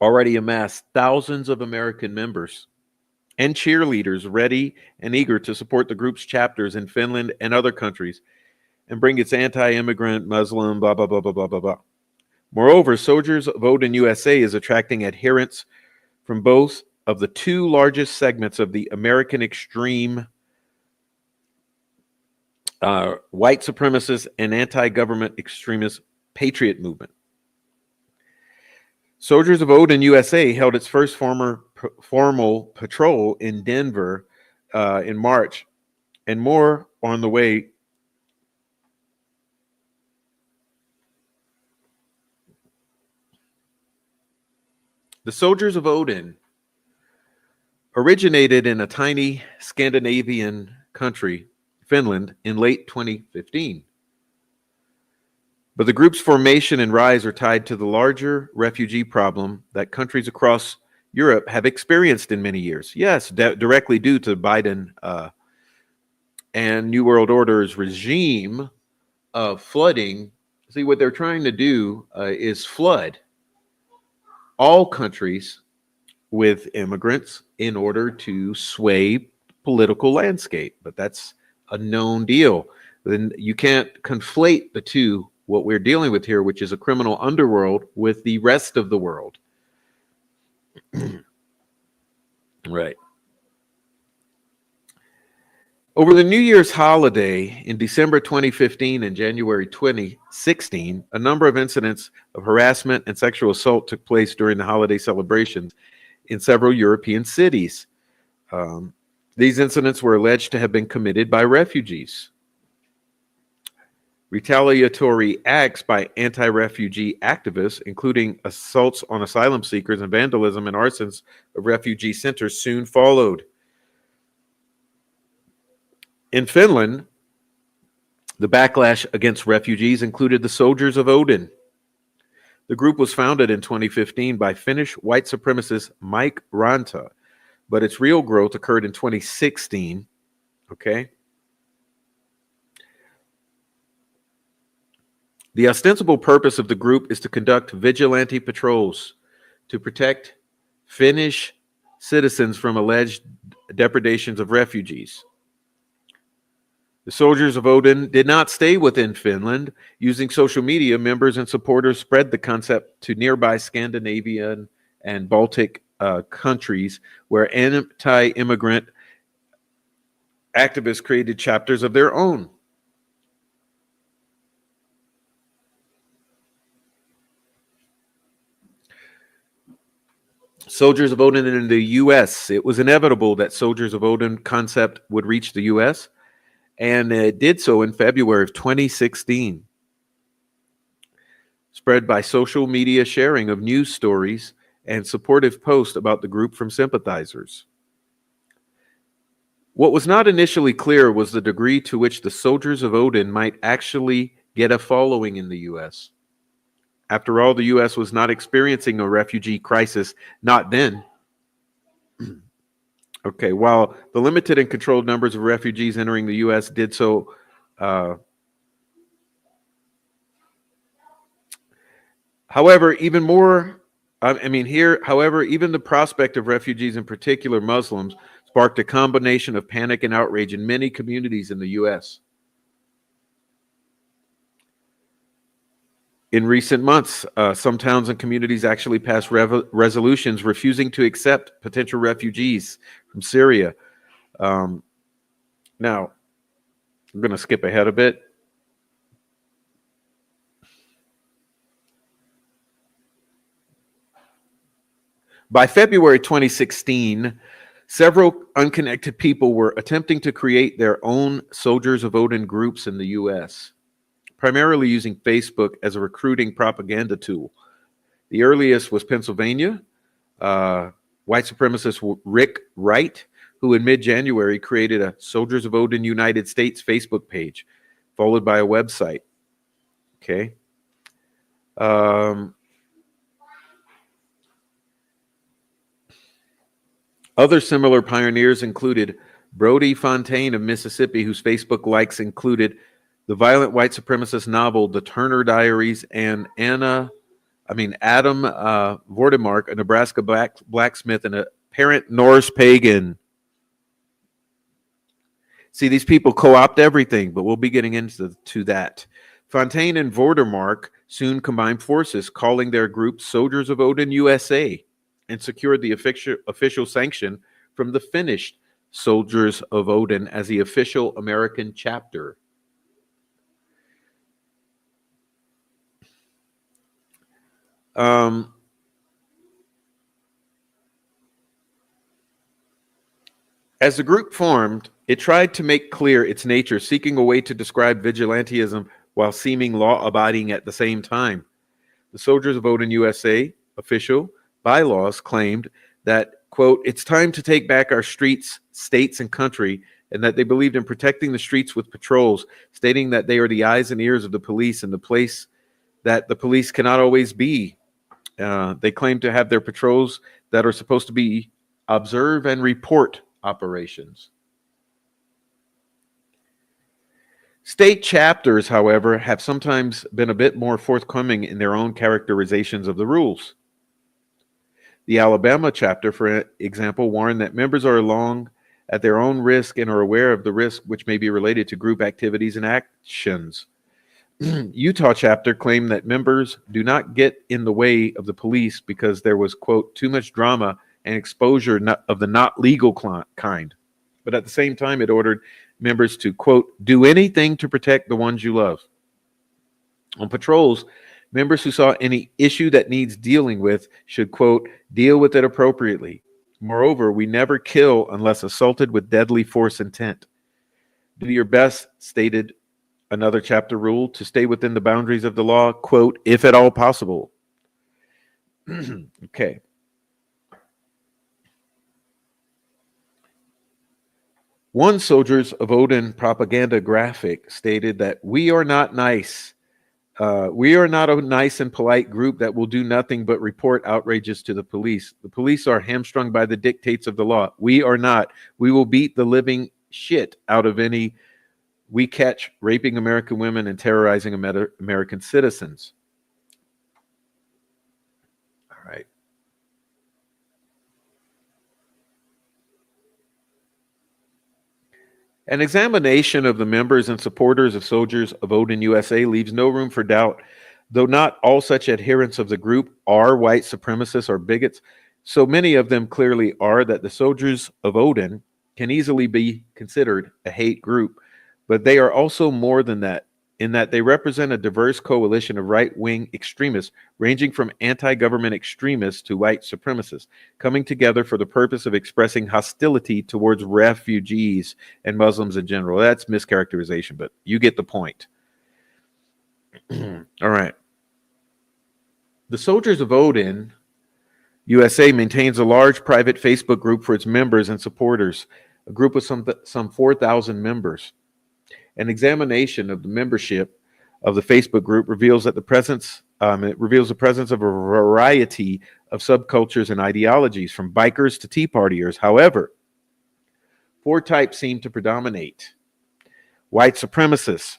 already amassed thousands of American members and cheerleaders ready and eager to support the group's chapters in Finland and other countries and bring its anti-immigrant, Muslim, blah, blah, blah, blah, blah, blah, blah. Moreover, Soldiers of Odin USA is attracting adherents from both of the two largest segments of the American extreme white supremacist and anti-government extremist patriot movement. Soldiers of Odin USA held its first formal patrol in Denver in March, and more on the way. The Soldiers of Odin originated in a tiny Scandinavian country, Finland, in late 2015. But the group's formation and rise are tied to the larger refugee problem that countries across Europe have experienced in many years. Yes, directly due to Biden and New World Order's regime of flooding. See, what they're trying to do is flood all countries with immigrants in order to sway political landscape. But that's a known deal. Then you can't conflate the two, what we're dealing with here, which is a criminal underworld, with the rest of the world. Right. Over the New Year's holiday in December 2015 and January 2016, a number of incidents of harassment and sexual assault took place during the holiday celebrations in several European cities. Um, these incidents were alleged to have been committed by refugees. Retaliatory acts by anti refugee activists, including assaults on asylum seekers and vandalism and arsons of refugee centers, soon followed. In Finland, the backlash against refugees included the Soldiers of Odin. The group was founded in 2015 by Finnish white supremacist Mike Ranta, but its real growth occurred in 2016. Okay. The ostensible purpose of the group is to conduct vigilante patrols to protect Finnish citizens from alleged depredations of refugees. The Soldiers of Odin did not stay within Finland. Using social media, members and supporters spread the concept to nearby Scandinavian and Baltic countries where anti-immigrant activists created chapters of their own. Soldiers of Odin in the U.S. It was inevitable that Soldiers of Odin concept would reach the U.S., and it did so in February of 2016. Spread by social media sharing of news stories and supportive posts about the group from sympathizers. What was not initially clear was the degree to which the Soldiers of Odin might actually get a following in the U.S. After all, the U.S. was not experiencing a refugee crisis, not then. Okay, while the limited and controlled numbers of refugees entering the U.S. did so, however, even the prospect of refugees, in particular Muslims, sparked a combination of panic and outrage in many communities in the U.S. In recent months, some towns and communities actually passed resolutions refusing to accept potential refugees from Syria. Now, I'm going to skip ahead a bit. By February 2016, several unconnected people were attempting to create their own Soldiers of Odin groups in the U.S., primarily using Facebook as a recruiting propaganda tool. The earliest was Pennsylvania. White supremacist Rick Wright, who in mid-January created a Soldiers of Odin United States Facebook page, followed by a website. Okay. Other similar pioneers included Brody Fontaine of Mississippi, whose Facebook likes included the violent white supremacist novel The Turner Diaries, and Adam Vordemark, a Nebraska blacksmith and a parent Norse pagan. See, these people co-opt everything, but we'll be getting into that. Fontaine and Vordermark soon combined forces, calling their group Soldiers of Odin USA, and secured the official sanction from the Finnish Soldiers of Odin as the official American chapter. As the group formed, it tried to make clear its nature, seeking a way to describe vigilantism while seeming law-abiding at the same time. The Soldiers of Odin USA official bylaws claimed that, quote, it's time to take back our streets, states, and country, and that they believed in protecting the streets with patrols, stating that they are the eyes and ears of the police and the place that the police cannot always be. They claim to have their patrols that are supposed to be observe and report operations. State chapters, however, have sometimes been a bit more forthcoming in their own characterizations of the rules. The Alabama chapter, for example, warned that members are along at their own risk and are aware of the risk which may be related to group activities and actions. Utah chapter claimed that members do not get in the way of the police because there was, quote, too much drama and exposure of the not legal kind. But at the same time, it ordered members to, quote, do anything to protect the ones you love. On patrols, members who saw any issue that needs dealing with should, quote, deal with it appropriately. Moreover, we never kill unless assaulted with deadly force intent. Do your best, stated another chapter rule, to stay within the boundaries of the law, quote, if at all possible. Okay. One Soldiers of Odin propaganda graphic stated that we are not nice. We are not a nice and polite group that will do nothing but report outrages to the police. The police are hamstrung by the dictates of the law. We are not. We will beat the living shit out of any we catch raping American women and terrorizing American citizens. All right. An examination of the members and supporters of Soldiers of Odin USA leaves no room for doubt. Though not all such adherents of the group are white supremacists or bigots, so many of them clearly are that the Soldiers of Odin can easily be considered a hate group. But they are also more than that, in that they represent a diverse coalition of right-wing extremists, ranging from anti-government extremists to white supremacists, coming together for the purpose of expressing hostility towards refugees and Muslims in general. That's mischaracterization, but you get the point. All right. The Soldiers of Odin USA maintains a large private Facebook group for its members and supporters, a group of some 4,000 members. An examination of the membership of the Facebook group reveals that the presence of a variety of subcultures and ideologies, from bikers to Tea Partiers. However, four types seem to predominate: white supremacists,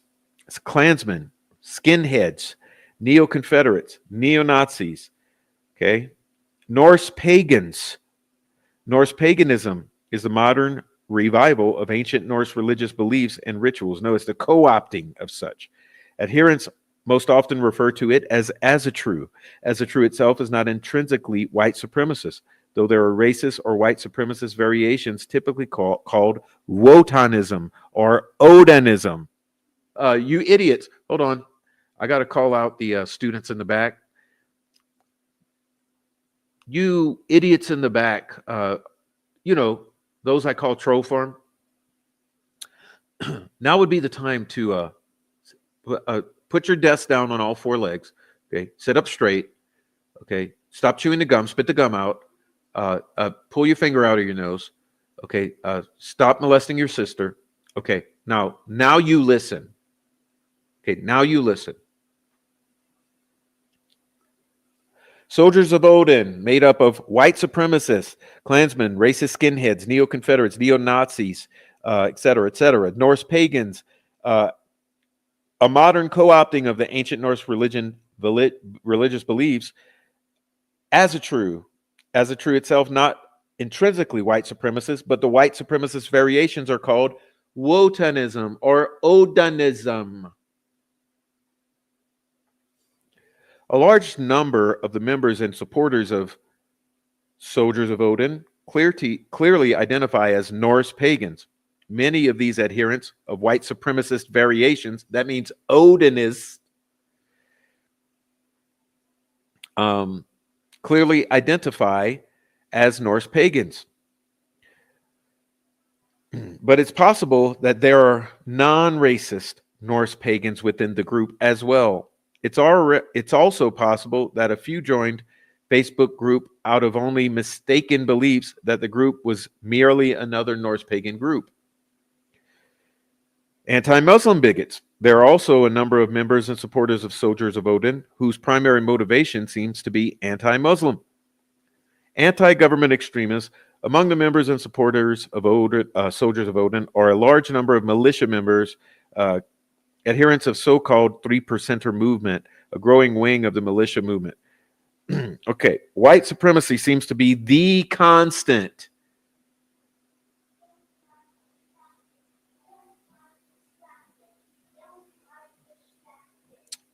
Klansmen, skinheads, neo-Confederates, neo-Nazis, okay, Norse pagans. Norse paganism is the modern revival of ancient Norse religious beliefs and rituals. Notice the co-opting of such. Adherents most often refer to it as Asatru. Asatru itself is not intrinsically white supremacist, though there are racist or white supremacist variations typically called Wotanism or Odinism. You idiots, hold on. I got to call out the students in the back. You idiots in the back, those I call troll farm. Now would be the time to put your desk down on all four legs. Okay, sit up straight. Okay, stop chewing the gum. Spit the gum out. Pull your finger out of your nose. Okay, stop molesting your sister. Okay, now you listen. Okay, now you listen. Soldiers of Odin, made up of white supremacists, Klansmen, racist skinheads, neo-Confederates, neo-Nazis, etc. Norse pagans, a modern co-opting of the ancient Norse religious beliefs. Asatru itself not intrinsically white supremacist, but the white supremacist variations are called Wotanism or Odinism. A large number of the members and supporters of Soldiers of Odin clearly identify as Norse pagans. Many of these adherents of white supremacist variations, that means Odinists, clearly identify as Norse pagans. But it's possible that there are non-racist Norse pagans within the group as well. It's also possible that a few joined Facebook group out of only mistaken beliefs that the group was merely another Norse pagan group. Anti-Muslim bigots. There are also a number of members and supporters of Soldiers of Odin whose primary motivation seems to be anti-Muslim. Anti-government extremists. Among the members and supporters of Soldiers of Odin are a large number of militia members, adherents of so-called 3%er movement, a growing wing of the militia movement. Okay, white supremacy seems to be the constant.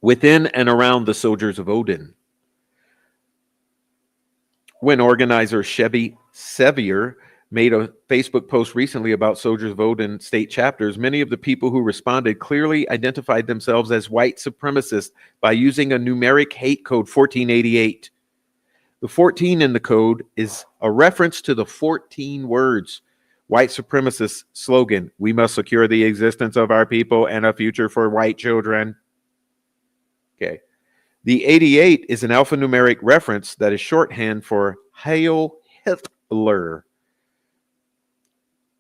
Within and around the Soldiers of Odin. When organizer Chevy Sevier made a Facebook post recently about Soldiers of Odin state chapters. Many of the people who responded clearly identified themselves as white supremacists by using a numeric hate code 1488. The 14 in the code is a reference to the 14 words white supremacist slogan, "We must secure the existence of our people and a future for white children." Okay. The 88 is an alphanumeric reference that is shorthand for Heil Hitler.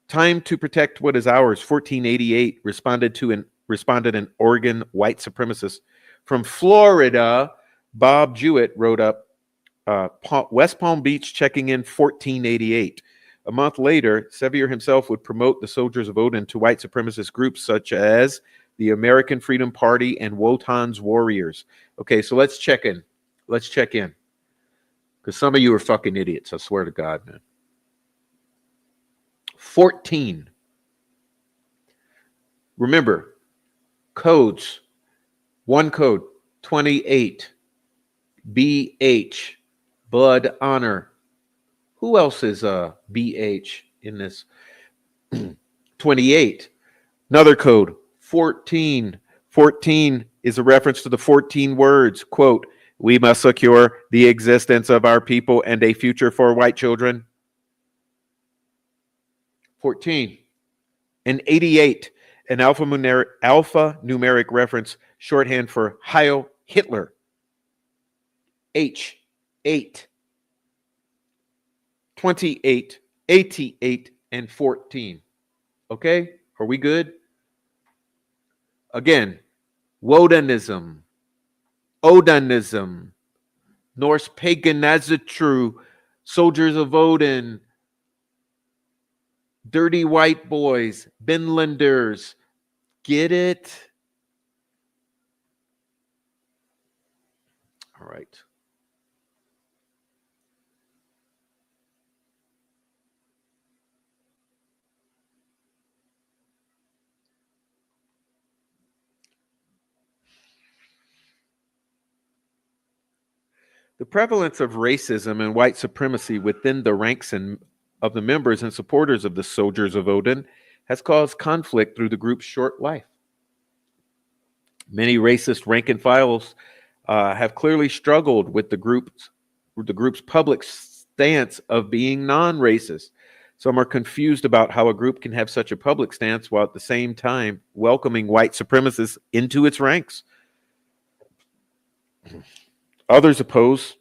Time to protect what is ours, 1488, responded an Oregon white supremacist. From Florida, Bob Jewett wrote up, West Palm Beach checking in 1488. A month later, Sevier himself would promote the Soldiers of Odin to white supremacist groups such as the American Freedom Party and Wotan's Warriors. Okay, so let's check in. Let's check in. Because some of you are fucking idiots, I swear to God, man. 14. Remember, codes. One code, 28. BH, blood honor. Who else is BH in this? 28. Another code, 14. 14 is a reference to the 14 words, quote, "We must secure the existence of our people and a future for white children." 14. And 88, an alphanumeric reference, shorthand for Heil Hitler. H, 8. 28, 88, and 14. Okay? Are we good? Again, Wodanism, Odinism, Norse pagan Nazatru, Soldiers of Odin, dirty white boys, Binlanders. Get it? All right. The prevalence of racism and white supremacy within the ranks of the members and supporters of the Soldiers of Odin has caused conflict through the group's short life. Many racist rank and files have clearly struggled with the group's public stance of being non-racist. Some are confused about how a group can have such a public stance while at the same time welcoming white supremacists into its ranks. Others oppose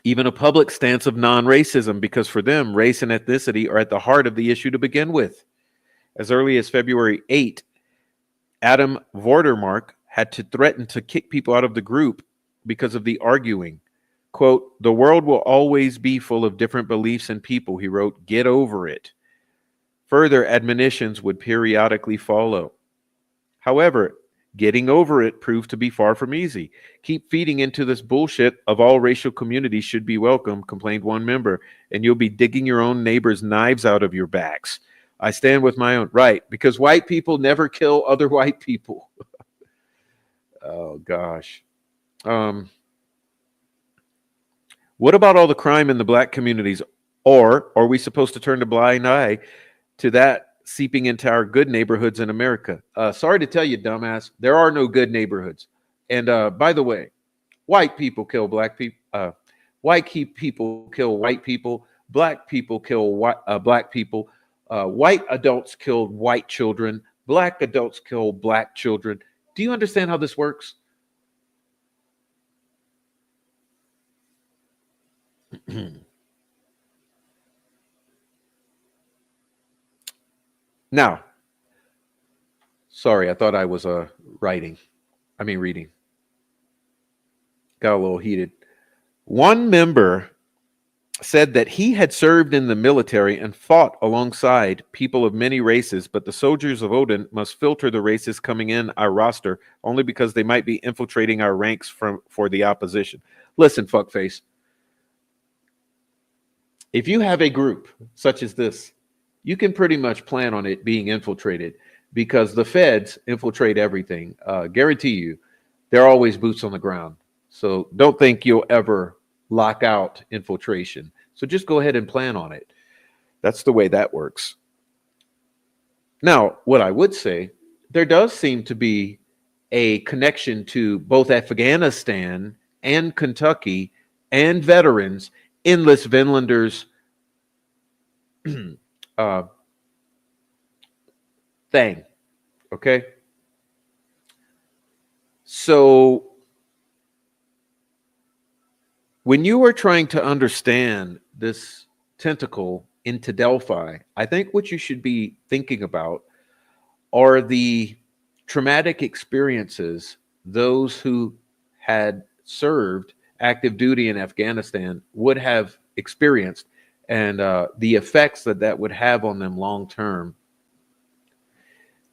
even a public stance of non-racism because for them, race and ethnicity are at the heart of the issue to begin with. As early as February 8, Adam Vordermark had to threaten to kick people out of the group because of the arguing. Quote, "The world will always be full of different beliefs and people," he wrote. "Get over it." Further admonitions would periodically follow. However, getting over it proved to be far from easy. "Keep feeding into this bullshit of all racial communities should be welcome," complained one member, "and you'll be digging your own neighbors' knives out of your backs. I stand with my own." Right, because white people never kill other white people. Oh, gosh. What about all the crime in the black communities? Or are we supposed to turn a blind eye to that seeping into our good neighborhoods in America? Sorry to tell you, dumbass, there are no good neighborhoods. And by the way, white people kill black people. White people kill white people. Black people kill black people. White adults kill white children. Black adults kill black children. Do you understand how this works? Now, sorry, I thought I was reading. Got a little heated. One member said that he had served in the military and fought alongside people of many races, but the Soldiers of Odin must filter the races coming in our roster only because they might be infiltrating our ranks for the opposition. Listen, fuckface. If you have a group such as this, you can pretty much plan on it being infiltrated because the feds infiltrate everything. Guarantee you, they're always boots on the ground. So don't think you'll ever lock out infiltration. So just go ahead and plan on it. That's the way that works. Now, what I would say, there does seem to be a connection to both Afghanistan and Kentucky and veterans in this Vinlanders uh, thing. Okay. So when you are trying to understand this tentacle into Delphi, I think what you should be thinking about are the traumatic experiences those who had served active duty in Afghanistan would have experienced, and the effects that that would have on them long term.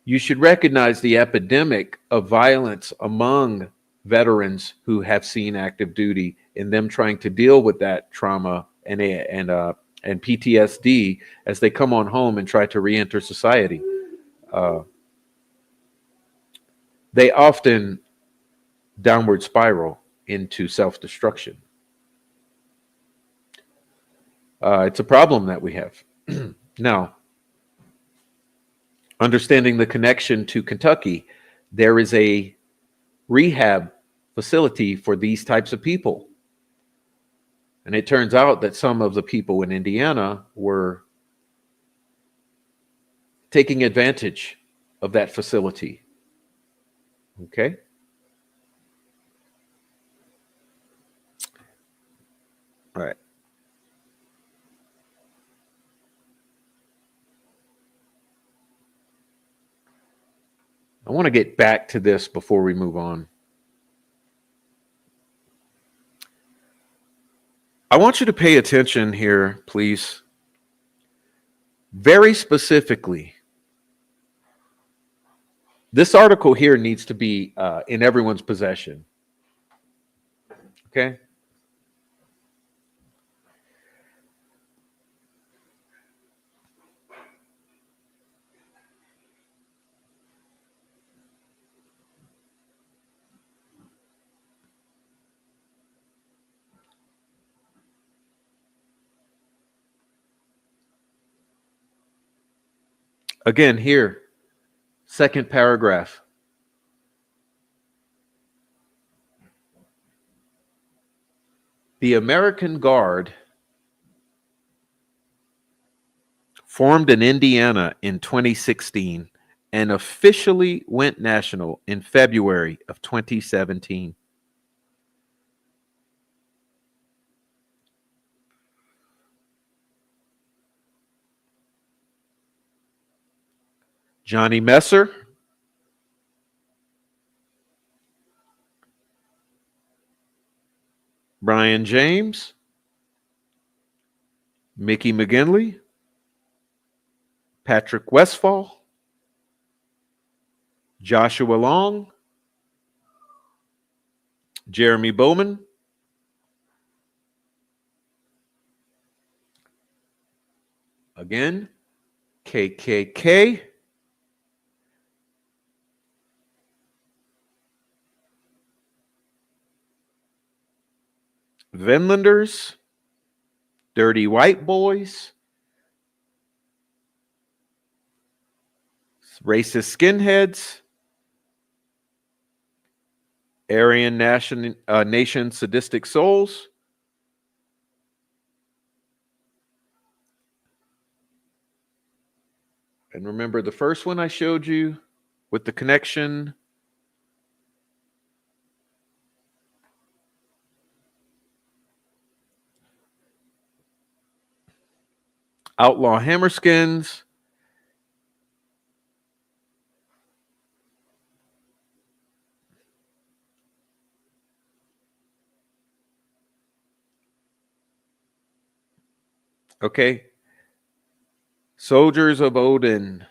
You should recognize the epidemic of violence among veterans who have seen active duty in them trying to deal with that trauma and PTSD as they come on home and try to reenter society. Uh, they often downward spiral into self destruction. It's a problem that we have. Now, understanding the connection to Kentucky, there is a rehab facility for these types of people. And it turns out that some of the people in Indiana were taking advantage of that facility. Okay. All right. I want to get back to this before we move on. I want you to pay attention here, please. Very specifically, this article here needs to be in everyone's possession. Okay. Again, here, second paragraph. The American Guard formed in Indiana in 2016 and officially went national in February of 2017. Johnny Messer, Brian James, Mickey McGinley, Patrick Westfall, Joshua Long, Jeremy Bowman, again, KKK, Vinlanders, Dirty White Boys, racist skinheads, Aryan nation sadistic souls. And remember the first one I showed you with the connection? Outlaw Hammerskins. Okay. Soldiers of Odin.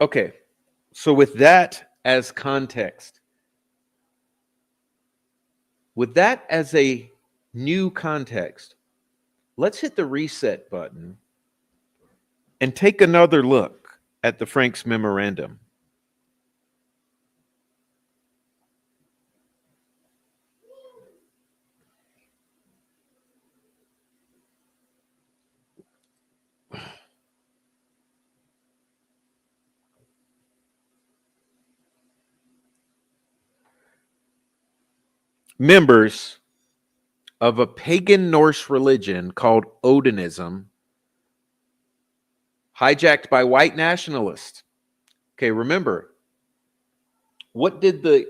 Okay, so with that as context, with that as a new context, let's hit the reset button and take another look at the Frank's memorandum. Members of a pagan Norse religion called Odinism, hijacked by white nationalists. Okay, remember, what did the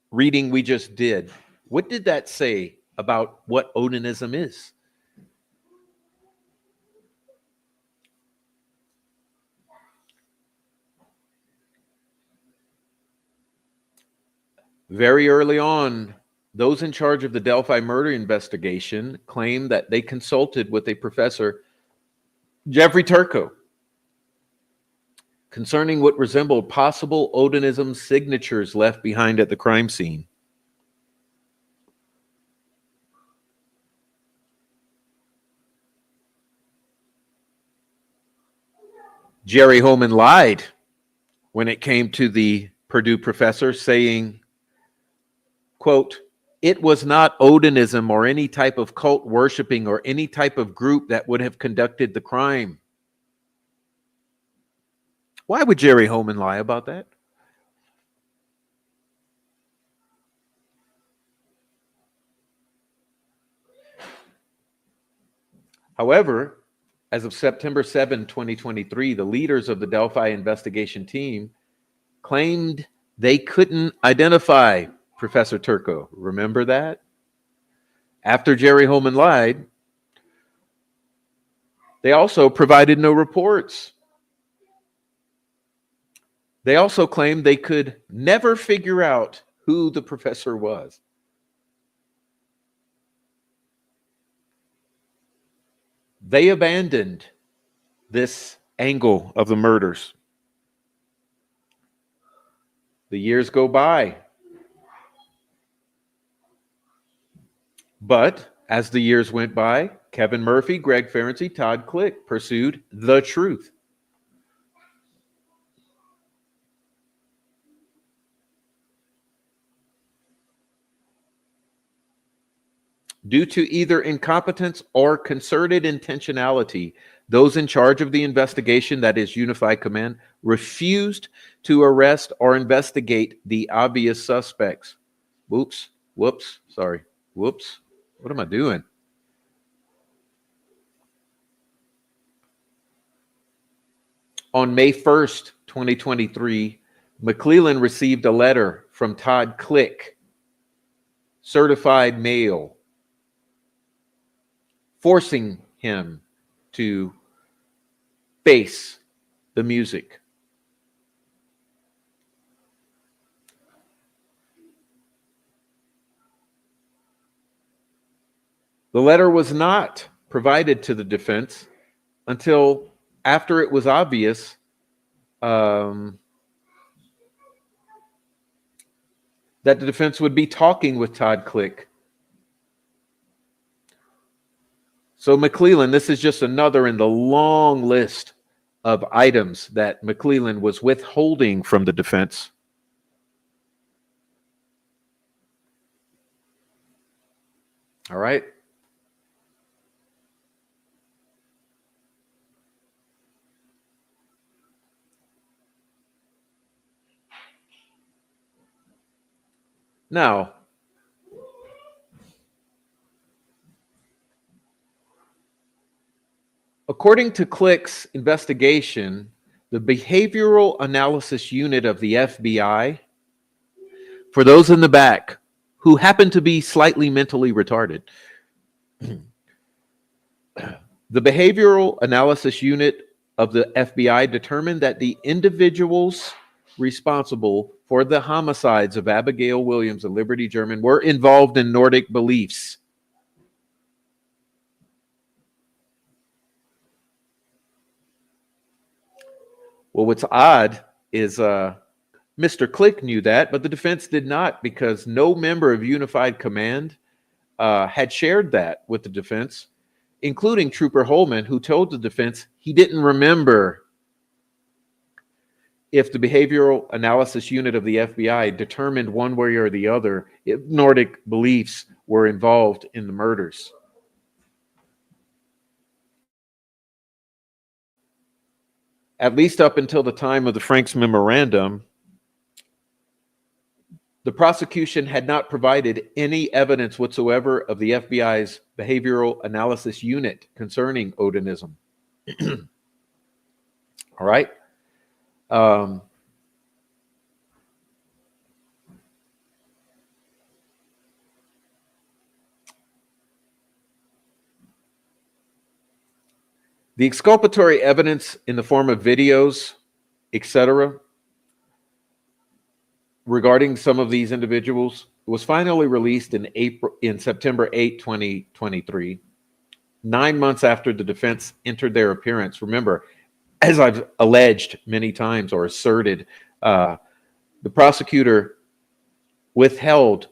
reading we just did, what did that say about what Odinism is? Very early on, those in charge of the Delphi murder investigation claimed that they consulted with a professor, Jeffrey Turco, concerning what resembled possible Odinism signatures left behind at the crime scene. Jerry Holman lied when it came to the Purdue professor, saying, quote, "It was not Odinism or any type of cult worshiping or any type of group that would have conducted the crime." Why would Jerry Holman lie about that? However, as of September 7, 2023, the leaders of the Delphi investigation team claimed they couldn't identify Professor Turco. Remember that? After Jerry Holman lied, they also provided no reports. They also claimed they could never figure out who the professor was. They abandoned this angle of the murders. The years go by. But as the years went by, Kevin Murphy, Greg Ferenczi, Todd Click pursued the truth. Due to either incompetence or concerted intentionality, those in charge of the investigation, that is Unified Command, refused to arrest or investigate the obvious suspects. Sorry. Whoops. What am I doing? On May 1st, 2023, McClellan received a letter from Todd Click, certified mail, forcing him to face the music. The letter was not provided to the defense until after it was obvious that the defense would be talking with Todd Click. So McClellan, this is just another in the long list of items that McClellan was withholding from the defense. All right. Now, according to Click's investigation, the behavioral analysis unit of the FBI, for those in the back who happen to be slightly mentally retarded, the behavioral analysis unit of the FBI determined that the individuals responsible for the homicides of Abigail Williams and Liberty German were involved in Nordic beliefs. Well, what's odd is Mr. Click knew that, but the defense did not, because no member of Unified Command had shared that with the defense, including Trooper Holman, who told the defense he didn't remember if the behavioral analysis unit of the FBI determined one way or the other if Nordic beliefs were involved in the murders. At least up until the time of the Franks memorandum, the prosecution had not provided any evidence whatsoever of the FBI's behavioral analysis unit concerning Odinism. All right. The exculpatory evidence in the form of videos, etc., regarding some of these individuals was finally released in September 8, 2023, 9 months after the defense entered their appearance. Remember, as I've alleged many times or asserted, the prosecutor withheld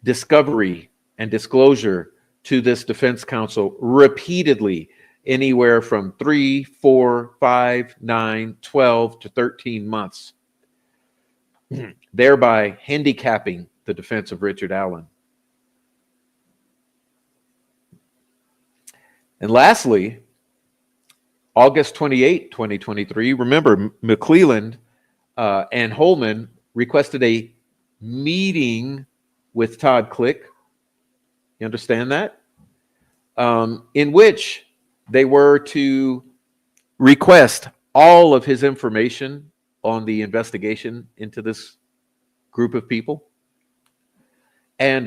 discovery and disclosure to this defense counsel repeatedly, anywhere from 3, 4, 5, 9, 12 to 13 months, thereby handicapping the defense of Richard Allen. And lastly, August 28, 2023, remember, McClelland and Holman requested a meeting with Todd Click. You understand that? In which they were to request all of his information on the investigation into this group of people and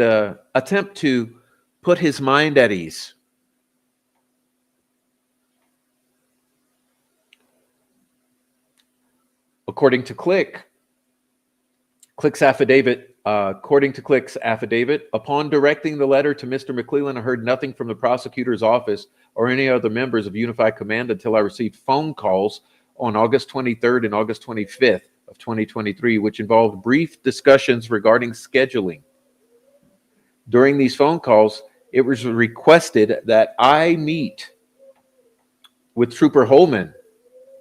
attempt to put his mind at ease. According to Click's affidavit, upon directing the letter to Mr. McClelland, I heard nothing from the prosecutor's office or any other members of Unified Command until I received phone calls on August 23rd and August 25th of 2023, which involved brief discussions regarding scheduling. During these phone calls, it was requested that I meet with Trooper Holman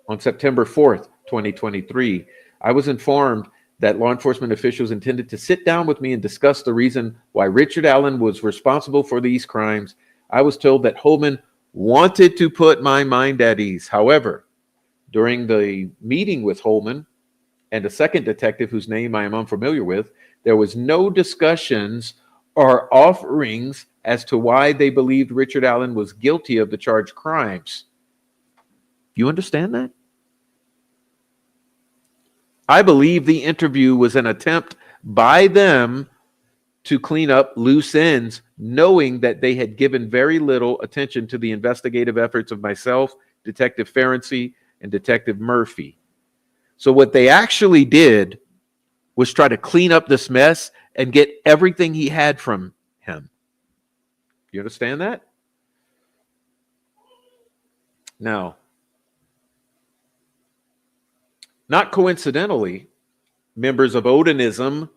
on September 4th, 2023. I was informed that law enforcement officials intended to sit down with me and discuss the reason why Richard Allen was responsible for these crimes. I was told that Holman wanted to put my mind at ease. However, during the meeting with Holman and a second detective whose name I am unfamiliar with, there was no discussions or offerings as to why they believed Richard Allen was guilty of the charged crimes. You understand that? I believe the interview was an attempt by them to clean up loose ends, knowing that they had given very little attention to the investigative efforts of myself, Detective Ferenczi, and Detective Murphy. So what they actually did was try to clean up this mess and get everything he had from him. You understand that? Now, not coincidentally, members of Odinism,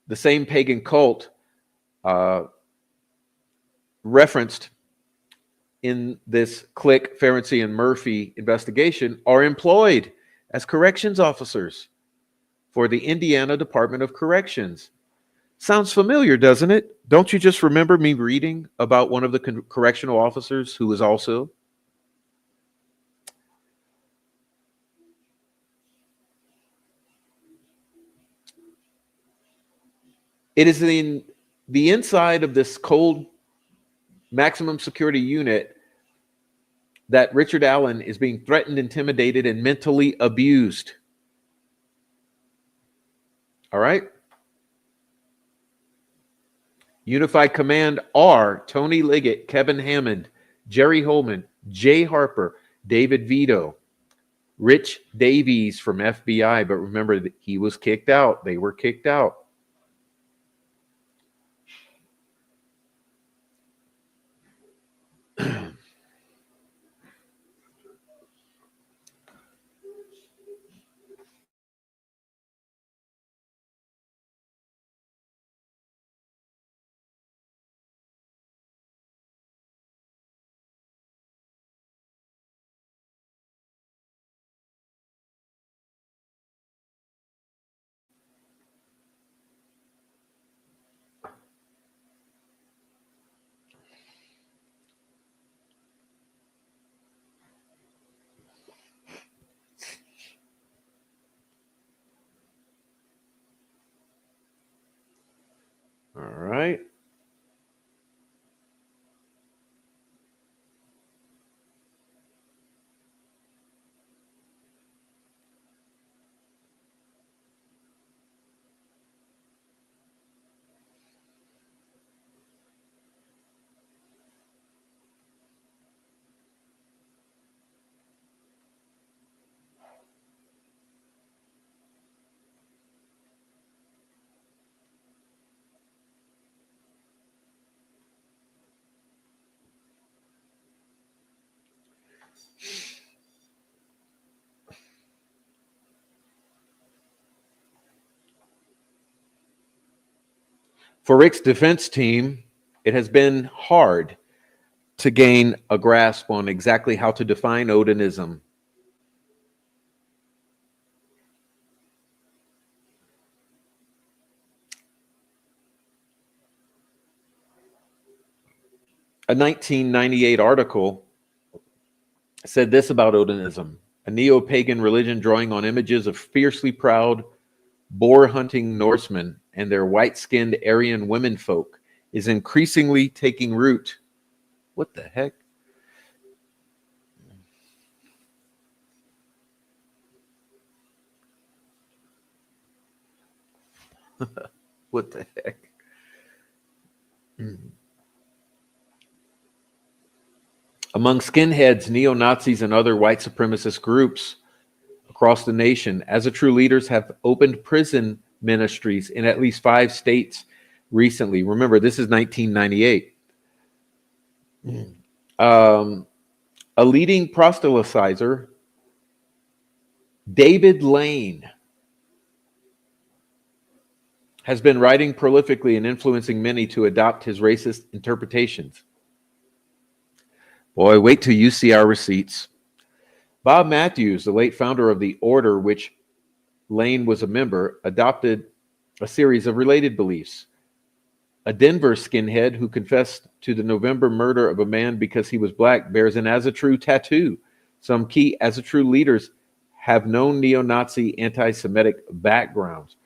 the same pagan cult referenced in this Click, Ferenczi, and Murphy investigation, are employed as corrections officers for the Indiana Department of Corrections. Sounds familiar, doesn't it? Don't you just remember me reading about one of the correctional officers who was also? It is in the inside of this cold maximum security unit that Richard Allen is being threatened, intimidated, and mentally abused. All right? Unified Command are Tony Liggett, Kevin Hammond, Jerry Holman, Jay Harper, David Vito, Rich Davies from FBI, but remember that he was kicked out. They were kicked out. For Rick's defense team, it has been hard to gain a grasp on exactly how to define Odinism. A 1998 article said this about Odinism: a neo-pagan religion drawing on images of fiercely proud, boar-hunting Norsemen and their white-skinned Aryan womenfolk is increasingly taking root. What the heck? What the heck? Among skinheads, neo-Nazis, and other white supremacist groups across the nation, as a true leaders have opened prison ministries in at least 5 states recently. Remember, this is 1998. A leading proselytizer, David Lane, has been writing prolifically and influencing many to adopt his racist interpretations. Boy, wait till you see our receipts. Bob Matthews, the late founder of the order which Lane was a member, adopted a series of related beliefs. A Denver skinhead who confessed to the November murder of a man because he was black bears an As a True tattoo. Some key As a True leaders have known neo-Nazi anti-Semitic backgrounds.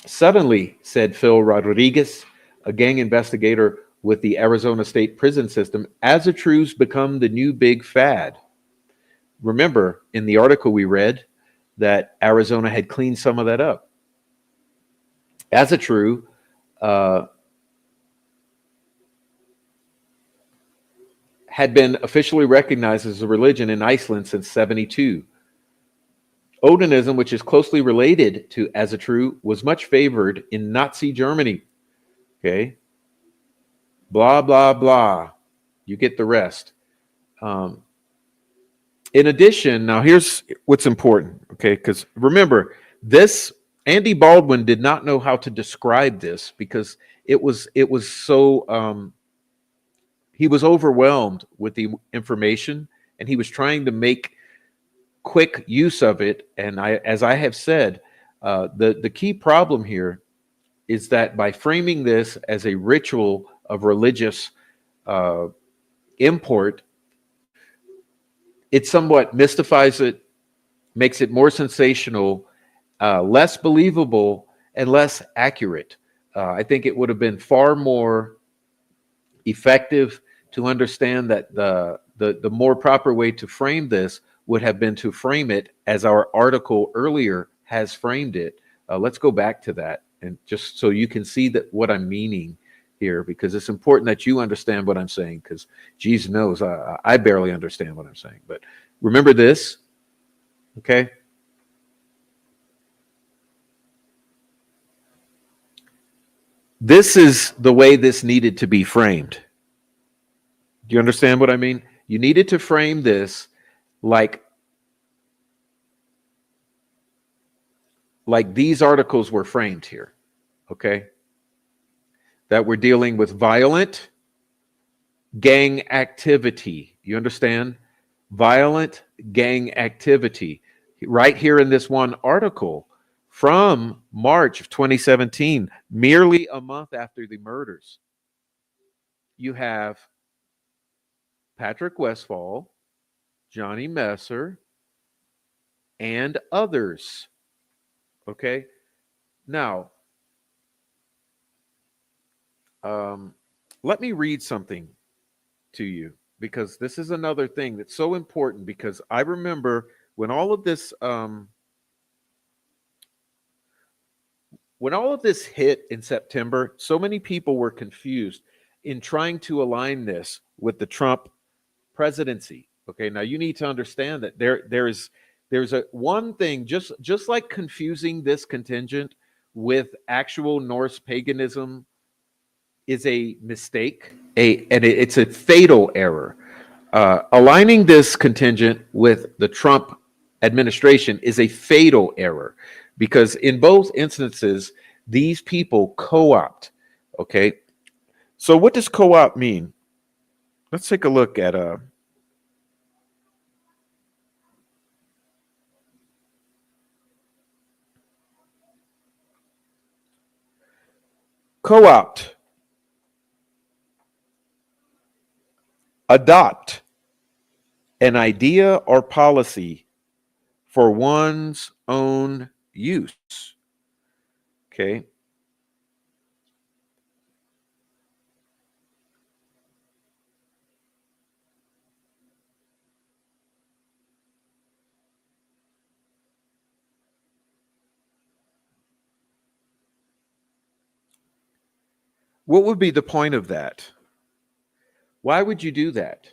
Suddenly, said Phil Rodriguez, a gang investigator with the Arizona State Prison System, As a Trues become the new big fad. Remember, in the article we read, that Arizona had cleaned some of that up. As a True had been officially recognized as a religion in Iceland since 1972. Odinism, which is closely related to As a True, was much favored in Nazi Germany. Okay. Blah, blah, blah. You get the rest. In addition, now here's what's important, okay? Because remember, this, Andy Baldwin did not know how to describe this because it was so, he was overwhelmed with the information and he was trying to make quick use of it. And as I have said, the key problem here is that by framing this as a ritual of religious import, it somewhat mystifies it, makes it more sensational, less believable, and less accurate. I think it would have been far more effective to understand that the more proper way to frame this would have been to frame it as our article earlier has framed it. Let's go back to that, and just so you can see that what I'm meaning here, because it's important that you understand what I'm saying, because Jesus knows I barely understand what I'm saying. But remember this, okay? This is the way this needed to be framed. Do you understand what I mean? You needed to frame this like these articles were framed here, okay? That we're dealing with violent gang activity. You understand? Violent gang activity. Right here in this one article from March of 2017, merely a month after the murders, you have Patrick Westfall, Johnny Messer, and others. Okay? Now, let me read something to you, because this is another thing that's so important, because I remember when all of this hit in September, so many people were confused in trying to align this with the Trump presidency. Okay, now you need to understand that there's a one thing, just like confusing this contingent with actual Norse paganism is a mistake, it's a fatal error. Aligning this contingent with the Trump administration is a fatal error, because in both instances these people co-opt. Okay, so what does co-opt mean? Let's take a look at co-opt. Adopt an idea or policy for one's own use. Okay. What would be the point of that? Why would you do that?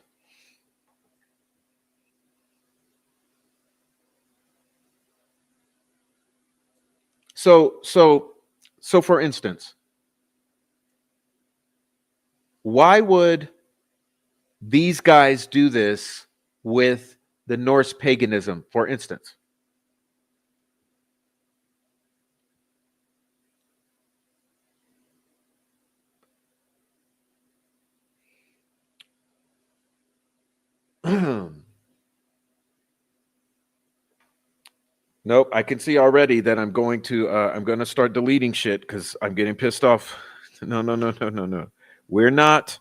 So, so, so for instance, why would these guys do this with the Norse paganism, for instance? Nope, I can see already that I'm going to start deleting shit because I'm getting pissed off. No, no, no, no, no, no. We're not.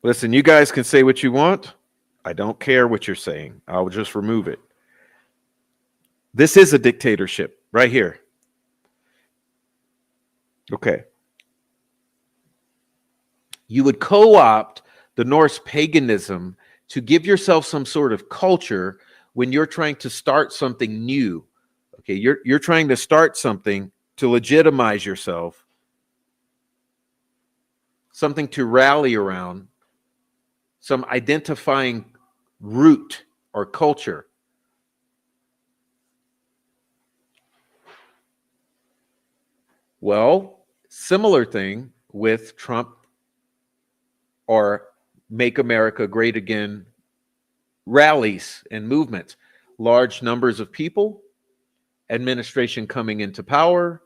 Listen, you guys can say what you want. I don't care what you're saying. I'll just remove it. This is a dictatorship right here. Okay. You would co-opt the Norse paganism to give yourself some sort of culture when you're trying to start something new. Okay, you're trying to start something to legitimize yourself, something to rally around, some identifying root or culture. Well, similar thing with Trump or Make America Great Again rallies and movements. Large numbers of people, administration coming into power,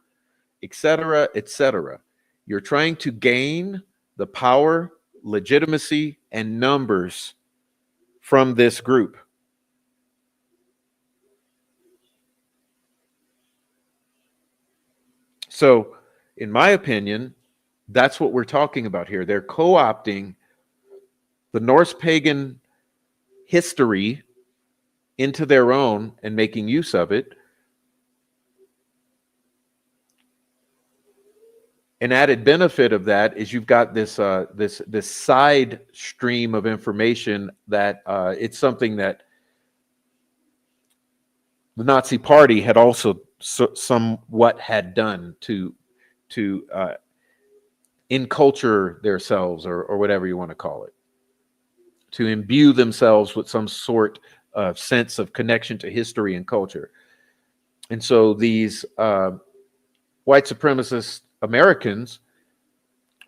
etc., etc. You're trying to gain the power, legitimacy, and numbers from this group. So, in my opinion, that's what we're talking about here. They're co opting the Norse pagan history into their own and making use of it. An added benefit of that is you've got this side stream of information that it's something that the Nazi Party had also somewhat had done to enculture themselves or whatever you want to call it, to imbue themselves with some sort of sense of connection to history and culture. And so these white supremacist Americans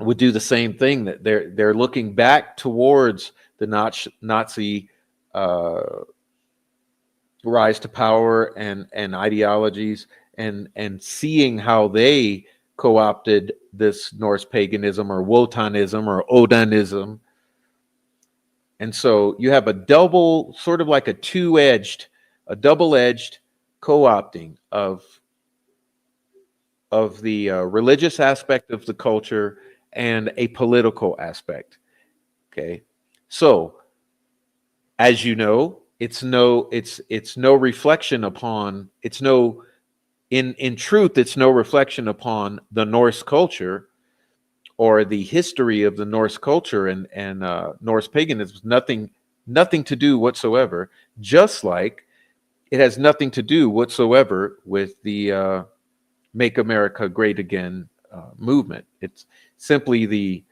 would do the same thing. That they're looking back towards the Nazi rise to power and ideologies, and seeing how they co-opted this Norse paganism or Wotanism or Odinism. And so you have a double, sort of like a double-edged co-opting of the religious aspect of the culture and a political aspect. Okay, so as you know, it's no reflection upon, it's no, in truth, it's no reflection upon the Norse culture or the history of the Norse culture and Norse paganism. Nothing to do whatsoever. Just like it has nothing to do whatsoever with the Make America Great Again movement. It's simply the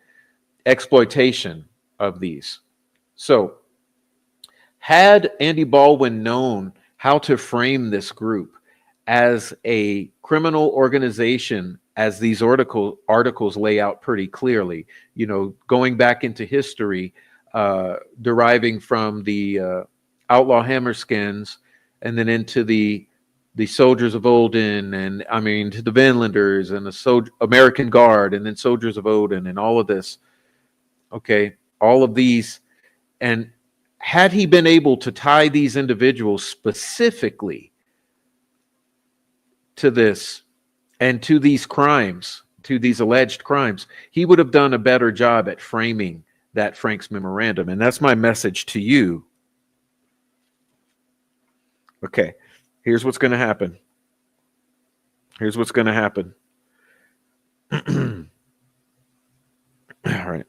exploitation of these. So, had Andy Baldwin known how to frame this group as a criminal organization, as these articles lay out pretty clearly, going back into history, deriving from the outlaw hammerskins and then into the soldiers of Odin, and I mean to the Vinlanders and the American Guard, and then soldiers of Odin, and all of this. Okay, all of these, and had he been able to tie these individuals specifically to this and to these crimes, to these alleged crimes, he would have done a better job at framing that Frank's memorandum. And that's my message to you. Okay, here's what's going to happen. Here's what's going to happen. All right.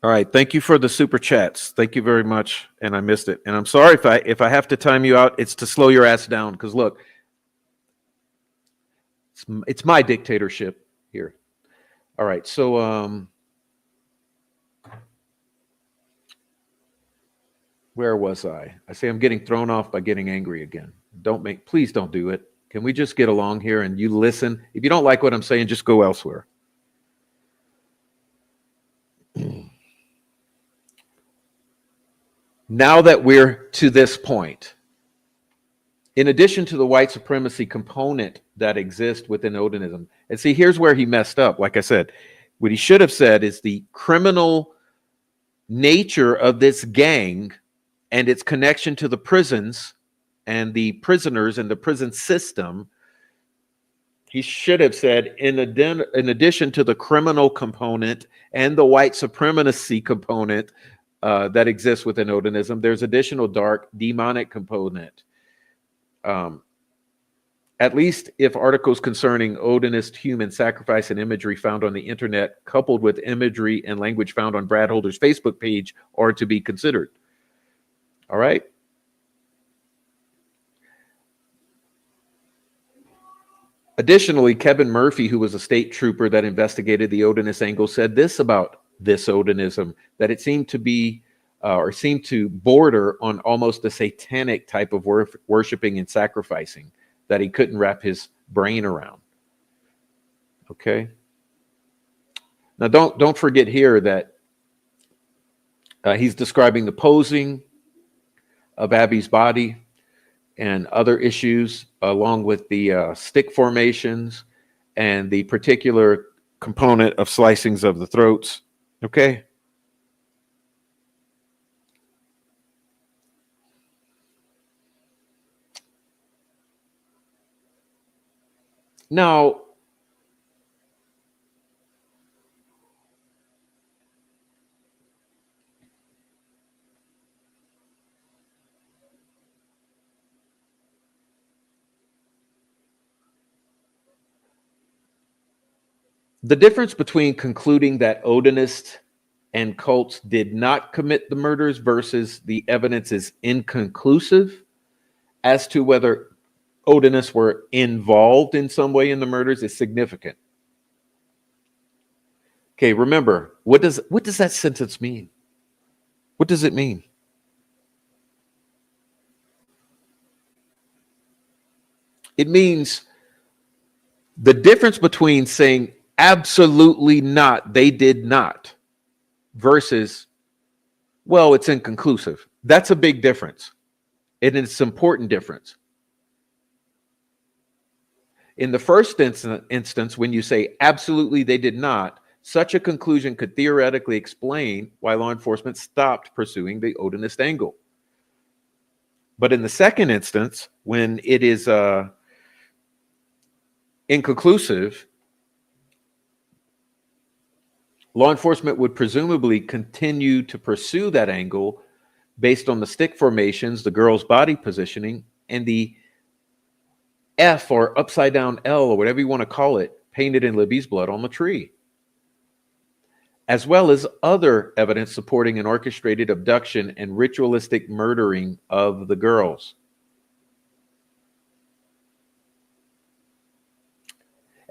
All right. Thank you for the super chats. Thank you very much. And I missed it. And I'm sorry if I have to time you out. It's to slow your ass down. Because look, it's my dictatorship here. All right. So where was I? I say I'm getting thrown off by getting angry again. Please don't do it. Can we just get along here and you listen? If you don't like what I'm saying, just go elsewhere. Now that we're to this point, in addition to the white supremacy component that exists within Odinism, and see, here's where he messed up. Like I said, what he should have said is the criminal nature of this gang and its connection to the prisons and the prisoners and the prison system. He should have said, in addition to the criminal component and the white supremacy component that exists within Odinism, there's additional dark demonic component. At least if articles concerning Odinist human sacrifice and imagery found on the internet, coupled with imagery and language found on Brad Holder's Facebook page, are to be considered. All right. Additionally, Kevin Murphy, who was a state trooper that investigated the Odinist angle, said this about this Odinism, that it seemed to be or seemed to border on almost a satanic type of worshiping and sacrificing that he couldn't wrap his brain around. Okay. Now, don't forget here that he's describing the posing of Abby's body and other issues, along with the stick formations and the particular component of slicings of the throats. Okay. Now, the difference between concluding that Odinists and cults did not commit the murders versus the evidence is inconclusive as to whether Odinists were involved in some way in the murders is significant. Okay, remember, what does that sentence mean? What does it mean? It means the difference between saying absolutely not, they did not, versus, well, it's inconclusive. That's a big difference. And it's an important difference. In the first instance, when you say absolutely they did not, such a conclusion could theoretically explain why law enforcement stopped pursuing the Odinist angle. But in the second instance, when it is inconclusive, law enforcement would presumably continue to pursue that angle based on the stick formations, the girl's body positioning, and the F or upside down L or whatever you want to call it, painted in Libby's blood on the tree, as well as other evidence supporting an orchestrated abduction and ritualistic murdering of the girls.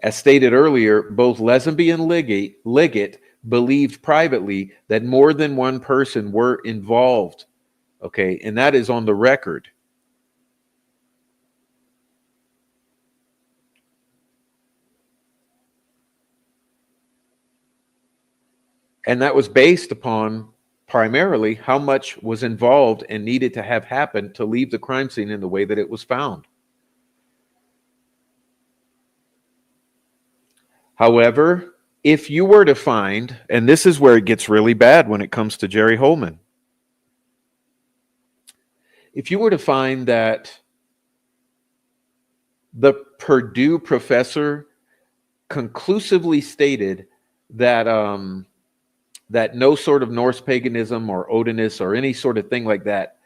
As stated earlier, both Lesenby and Liggett believed privately that more than one person were involved. Okay, and that is on the record. And that was based upon primarily how much was involved and needed to have happened to leave the crime scene in the way that it was found. However, if you were to find, and this is where it gets really bad when it comes to Jerry Holman, if you were to find that the Purdue professor conclusively stated that that no sort of Norse paganism or Odinist or any sort of thing like that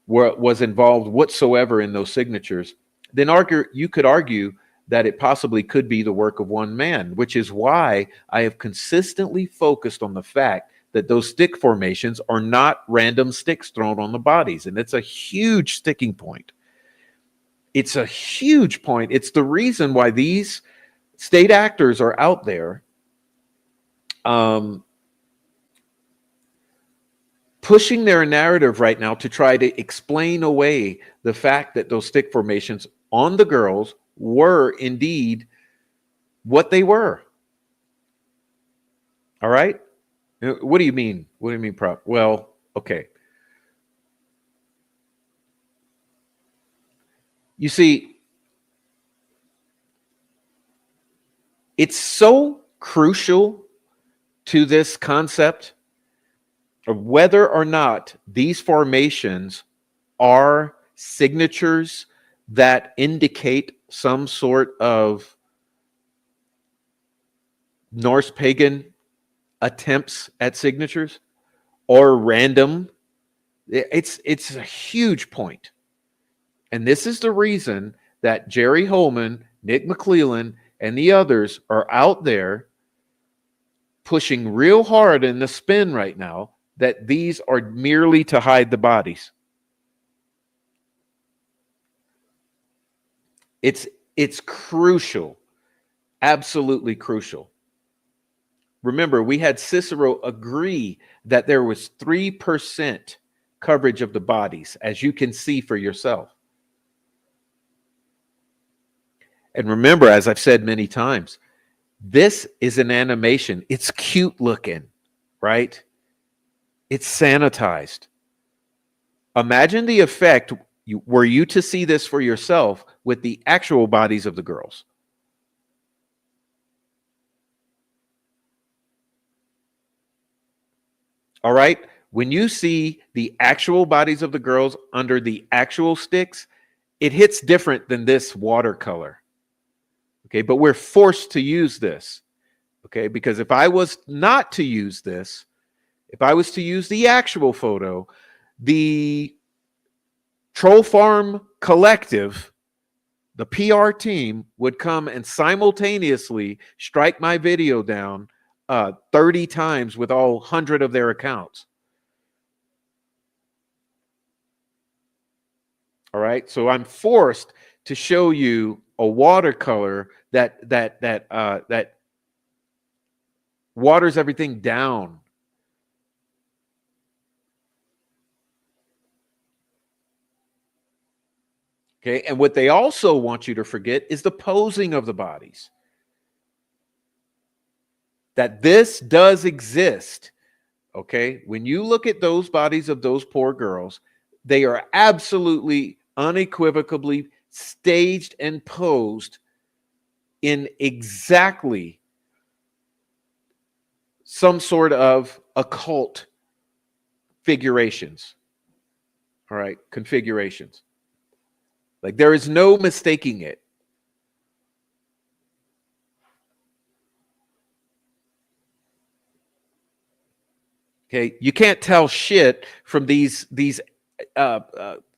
was involved whatsoever in those signatures, then you could argue that it possibly could be the work of one man, which is why I have consistently focused on the fact that those stick formations are not random sticks thrown on the bodies. And it's a huge sticking point. It's a huge point. It's the reason why these state actors are out there pushing their narrative right now to try to explain away the fact that those stick formations on the girls were indeed what they were. All right? What do you mean? What do you mean, prop? Well, okay. You see, it's so crucial to this concept of whether or not these formations are signatures that indicate some sort of Norse pagan attempts at signatures or random. It's a huge point. And this is the reason that Jerry Holman, Nick McClellan, and the others are out there pushing real hard in the spin right now that these are merely to hide the bodies. It's crucial, absolutely crucial. Remember, we had Cicero agree that there was 3% coverage of the bodies, as you can see for yourself. And remember, as I've said many times, this is an animation. It's cute looking, right? It's sanitized. Imagine the effect were you to see this for yourself with the actual bodies of the girls. All right? When you see the actual bodies of the girls under the actual sticks, it hits different than this watercolor. Okay, but we're forced to use this. Okay, because if I was not to use this, if I was to use the actual photo, the Troll Farm Collective, the PR team, would come and simultaneously strike my video down 30 times with all 100 of their accounts. All right, so I'm forced to show you a watercolor that waters everything down. Okay, and what they also want you to forget is the posing of the bodies. That this does exist. Okay, when you look at those bodies of those poor girls, they are absolutely unequivocally staged and posed in exactly some sort of occult figurations. All right, configurations. Like there is no mistaking it. Okay, you can't tell shit from these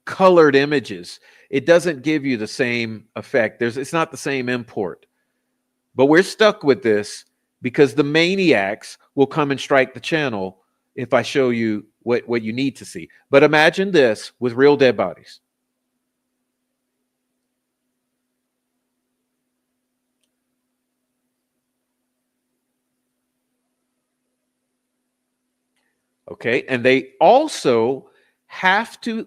colored images. It doesn't give you the same effect. It's not the same import. But we're stuck with this because the maniacs will come and strike the channel if I show you what you need to see. But imagine this with real dead bodies. Okay. And they also have to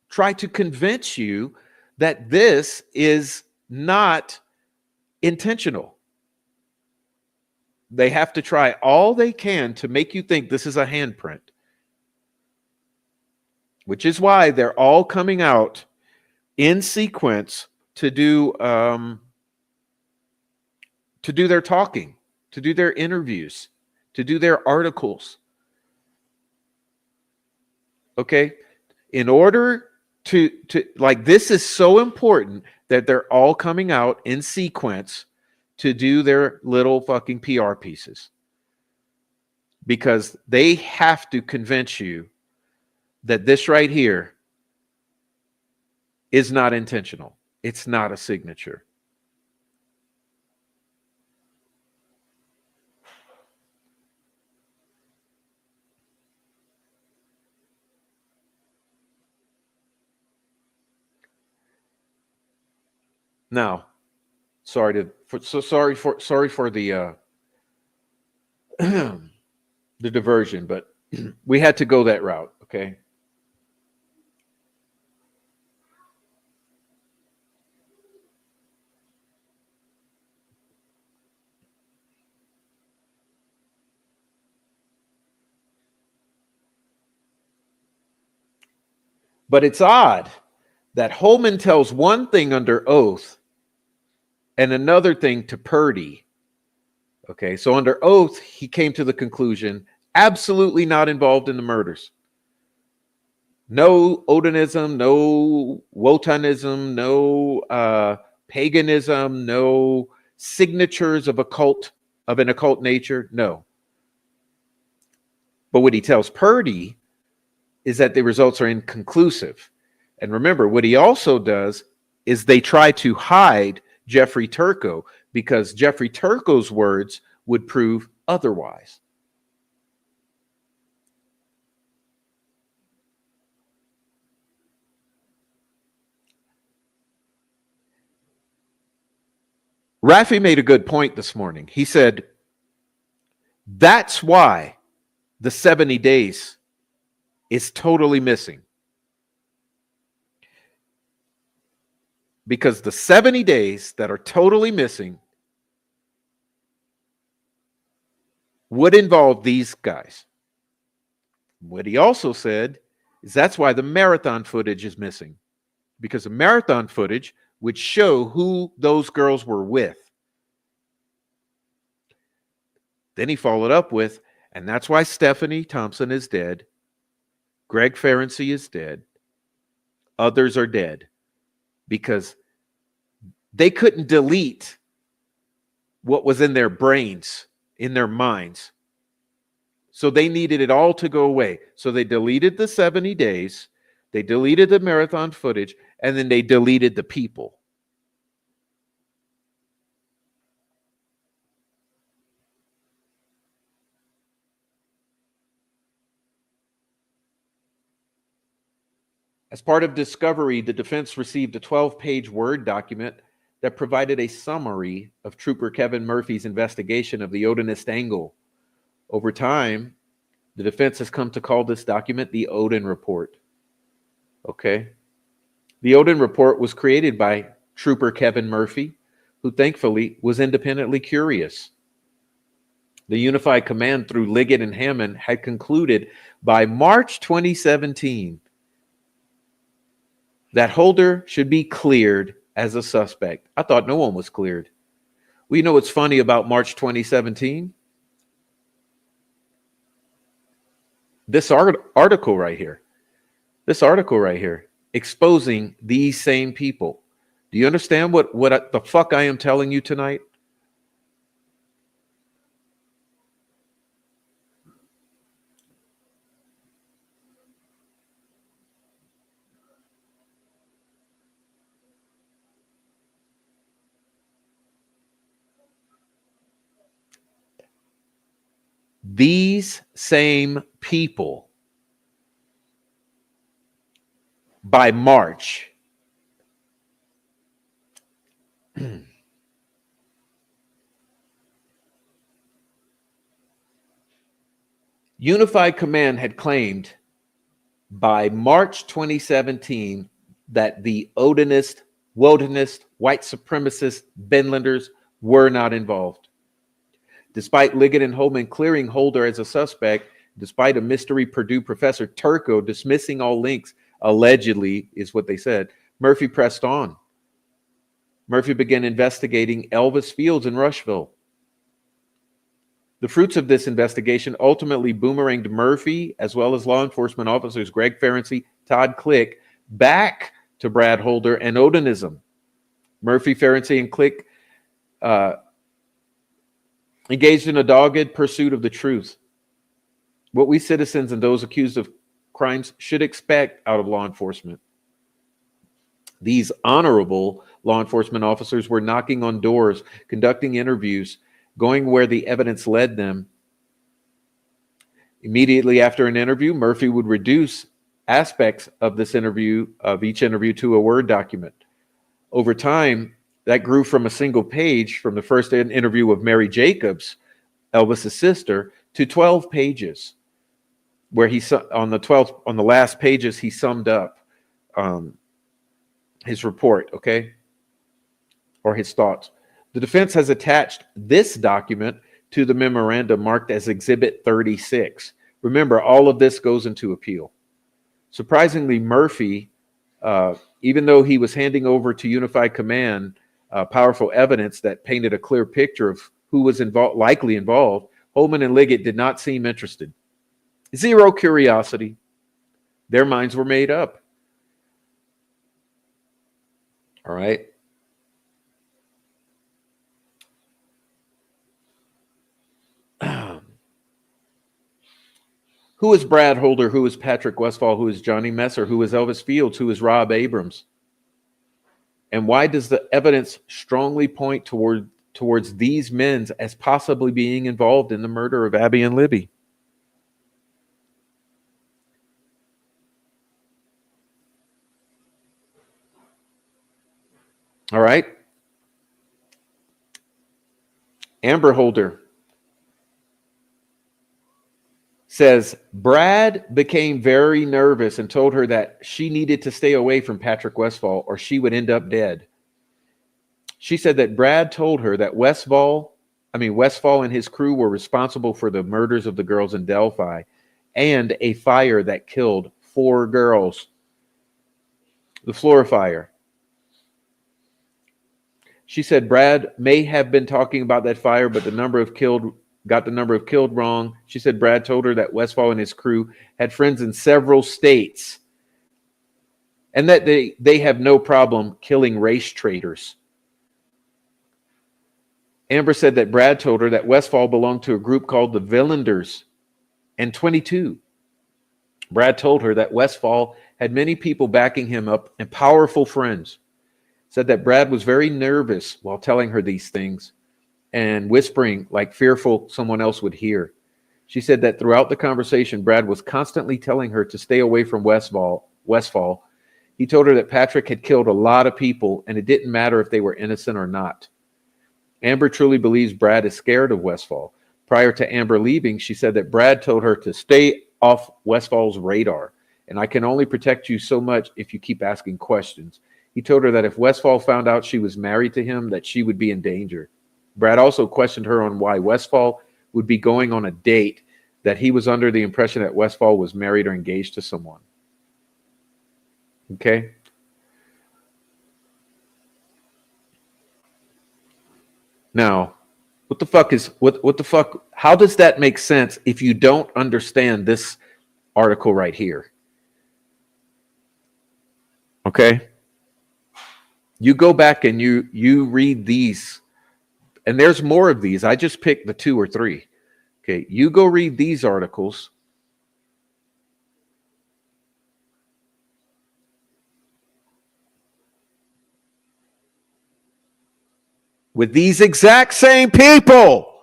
try to convince you that this is not intentional. They have to try all they can to make you think this is a handprint, which is why they're all coming out in sequence to do their talking, to do their interviews, to do their articles. Okay? In order to like, this is so important that they're all coming out in sequence to do their little fucking PR pieces, because they have to convince you that this right here is not intentional. It's not a signature. Now, sorry for the the diversion, but we had to go that route, okay? But it's odd that Holman tells one thing under oath and another thing to Purdy. Okay, so under oath, he came to the conclusion absolutely not involved in the murders. No Odinism, no Wotanism, no paganism, no signatures of an occult nature. No. But what he tells Purdy is that the results are inconclusive. And remember, what he also does is they try to hide Jeffrey Turco because Jeffrey Turco's words would prove otherwise. Rafi made a good point this morning. He said, that's why the 70 days is totally missing. Because the 70 days that are totally missing would involve these guys. What he also said is that's why the marathon footage is missing, because the marathon footage would show who those girls were with. Then he followed up with, and that's why Stephanie Thompson is dead, Greg Ferenczi is dead, others are dead, because they couldn't delete what was in their brains, in their minds. So they needed it all to go away. So they deleted the 70 days, they deleted the marathon footage, and then they deleted the people. As part of discovery, the defense received a 12-page Word document that provided a summary of Trooper Kevin Murphy's investigation of the Odinist angle. Over time, the defense has come to call this document the Odin Report. Okay. The Odin Report was created by Trooper Kevin Murphy, who thankfully was independently curious. The Unified Command through Liggett and Hammond had concluded by March 2017 that Holder should be cleared as a suspect. I thought no one was cleared. Well, you know what's funny about March 2017? This article right here. This article right here exposing these same people. Do you understand what the fuck I am telling you tonight? These same people by March Unified Command had claimed by March 2017 that the Wodenist, white supremacist Benlanders were not involved. Despite Liggett and Holman clearing Holder as a suspect, despite a mystery Purdue professor, Turco, dismissing all links, allegedly is what they said, Murphy pressed on. Murphy began investigating Elvis Fields in Rushville. The fruits of this investigation ultimately boomeranged Murphy, as well as law enforcement officers Greg Ferenczi, Todd Click, back to Brad Holder and Odinism. Murphy, Ferenczi, and Click engaged in a dogged pursuit of the truth. What we citizens and those accused of crimes should expect out of law enforcement. These honorable law enforcement officers were knocking on doors, conducting interviews, going where the evidence led them. Immediately after an interview, Murphy would reduce aspects of each interview to a Word document. Over time, that grew from a single page from the first interview of Mary Jacobs, Elvis's sister, to 12 pages, where on the last pages he summed up his report, okay, or his thoughts. The defense has attached this document to the memorandum marked as Exhibit 36. Remember, all of this goes into appeal. Surprisingly, Murphy, even though he was handing over to Unified Command powerful evidence that painted a clear picture of who was likely involved, Holman and Liggett did not seem interested. Zero curiosity. Their minds were made up. All right. Who is Brad Holder? Who is Patrick Westfall? Who is Johnny Messer? Who is Elvis Fields? Who is Rob Abrams? And why does the evidence strongly point towards these men as possibly being involved in the murder of Abby and Libby? All right. Amber Holder says Brad became very nervous and told her that she needed to stay away from Patrick Westfall or she would end up dead. She said that Brad told her that Westfall and his crew were responsible for the murders of the girls in Delphi and a fire that killed 4 girls. The Flora fire. She said Brad may have been talking about that fire, but got the number of killed wrong. She said Brad told her that Westfall and his crew had friends in several states and that they have no problem killing race traitors. Amber said that Brad told her that Westfall belonged to a group called the Villanders and 22. Brad told her that Westfall had many people backing him up and powerful friends. Said that Brad was very nervous while telling her these things and whispering like fearful someone else would hear. She said that throughout the conversation, Brad was constantly telling her to stay away from Westfall. He told her that Patrick had killed a lot of people and it didn't matter if they were innocent or not. Amber truly believes Brad is scared of Westfall. Prior to Amber leaving, she said that Brad told her to stay off Westfall's radar, and I can only protect you so much if you keep asking questions. He told her that if Westfall found out she was married to him, that she would be in danger. Brad also questioned her on why Westfall would be going on a date, that he was under the impression that Westfall was married or engaged to someone. Okay? Now, what the fuck? How does that make sense if you don't understand this article right here? Okay? You go back and you read these, and there's more of these. I just picked the 2 or 3. Okay, you go read these articles. With these exact same people.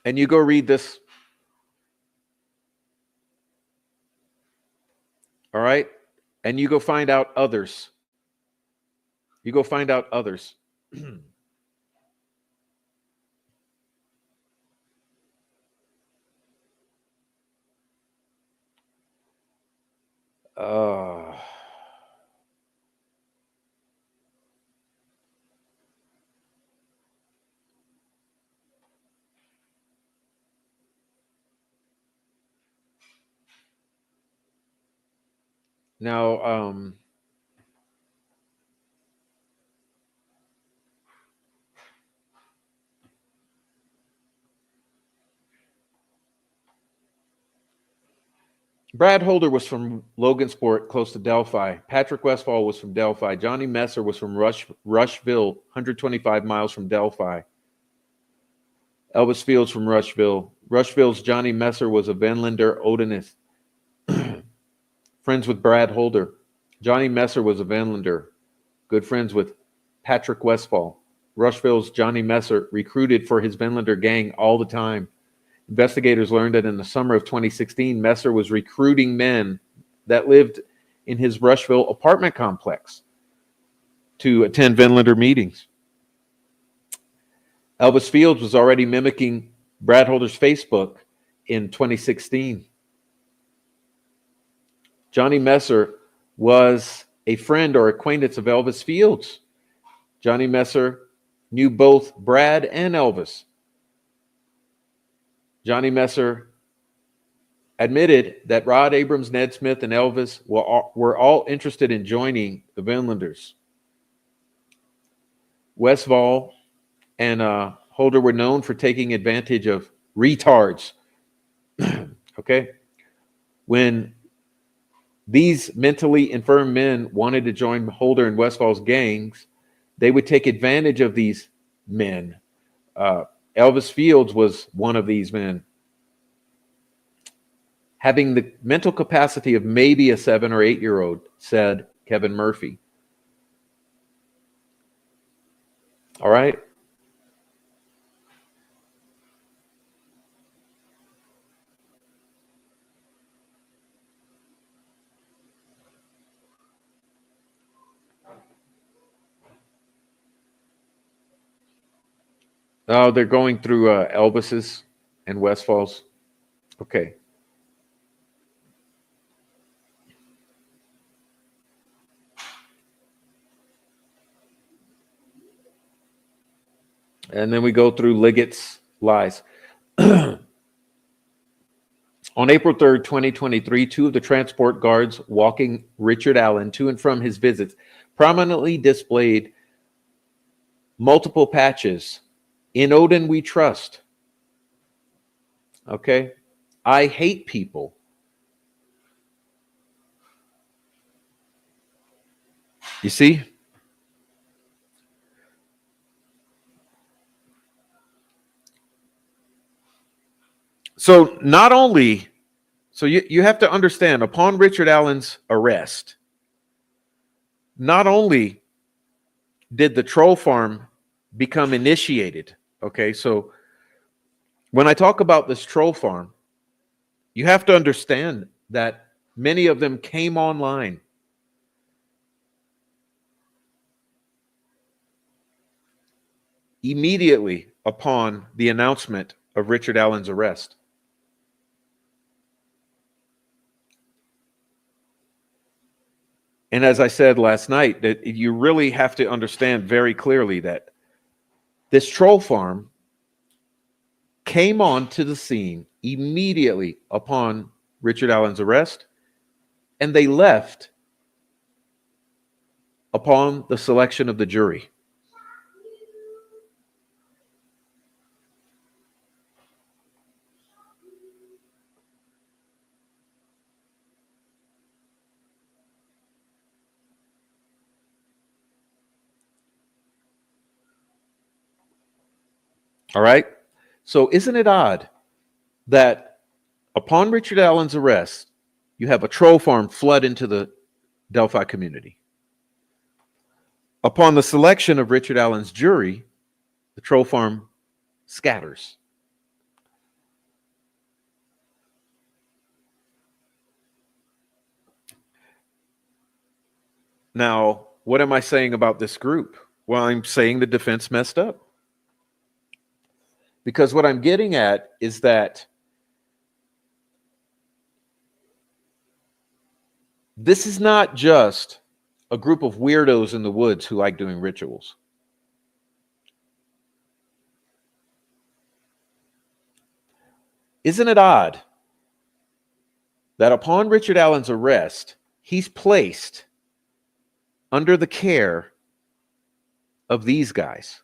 And you go read this. All right? And you go find out others. You go find out others. Uh, now, Brad Holder was from Logansport, close to Delphi. Patrick Westfall was from Delphi. Johnny Messer was from Rushville, 125 miles from Delphi. Elvis Fields from Rushville. Rushville's Johnny Messer was a Venlander Odinist, friends with Brad Holder. Johnny Messer was a Venlander, good friends with Patrick Westfall. Rushville's Johnny Messer recruited for his Venlander gang all the time. Investigators learned that in the summer of 2016, Messer was recruiting men that lived in his Rushville apartment complex to attend Venlander meetings. Elvis Fields was already mimicking Brad Holder's Facebook in 2016. Johnny Messer was a friend or acquaintance of Elvis Fields. Johnny Messer knew both Brad and Elvis. Johnny Messer admitted that Rod Abrams, Ned Smith, and Elvis were all interested in joining the Vinlanders. Westfall and Holder were known for taking advantage of retards. Okay? When these mentally infirm men wanted to join Holder and Westfall's gangs, they would take advantage of these men. Elvis Fields was one of these men, having the mental capacity of maybe a 7 or 8-year-old, said Kevin Murphy. All right. Oh, they're going through Elvis's and Westfall's. Okay. And then we go through Liggett's lies. On April 3rd, 2023, two of the transport guards walking Richard Allen to and from his visits prominently displayed multiple patches. In Odin we trust. Okay. I hate people. You see? So not only, so you have to understand, upon Richard Allen's arrest, not only did the troll farm become initiated. Okay, so when I talk about this troll farm, you have to understand that many of them came online immediately upon the announcement of Richard Allen's arrest. And as I said last night, that you really have to understand very clearly that this troll farm came onto the scene immediately upon Richard Allen's arrest, and they left upon the selection of the jury. All right. So isn't it odd that upon Richard Allen's arrest, you have a troll farm flood into the Delphi community? Upon the selection of Richard Allen's jury, the troll farm scatters. Now, what am I saying about this group? Well, I'm saying the defense messed up. Because what I'm getting at is that This is not just a group of weirdos in the woods who like doing rituals. Isn't it odd that upon Richard Allen's arrest, he's placed under the care of these guys?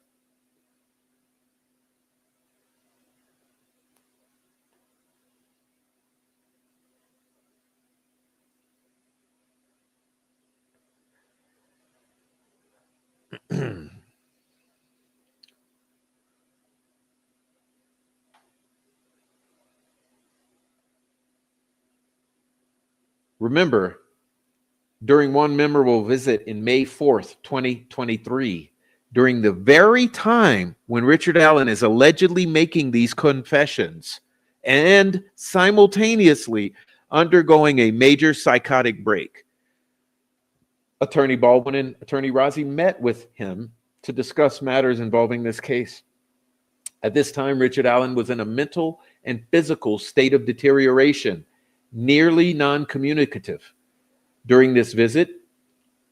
Remember, during one memorable visit in May 4th, 2023, during the very time when Richard Allen is allegedly making these confessions and simultaneously undergoing a major psychotic break, Attorney Baldwin and Attorney Rozzi met with him to discuss matters involving this case. At this time, Richard Allen was in a mental and physical state of deterioration, nearly non-communicative. During this visit,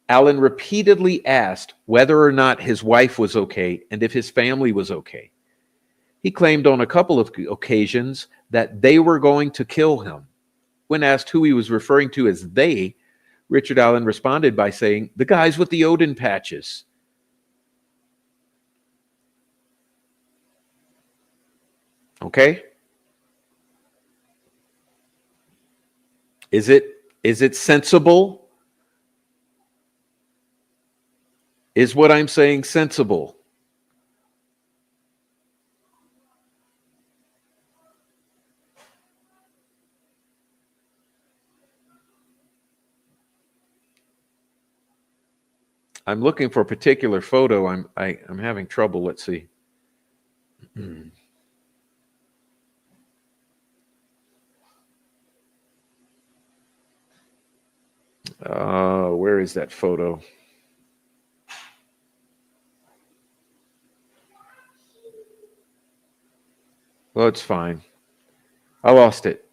Allen repeatedly asked whether or not his wife was okay and if his family was okay. He claimed on a couple of occasions that they were going to kill him. When asked who he was referring to as they, Richard Allen responded by saying, "The guys with the Odin patches." Okay? Is it sensible? Is what I'm saying sensible? I'm looking for a particular photo. I'm having trouble. Let's see. Where is that photo? Well, it's fine. I lost it.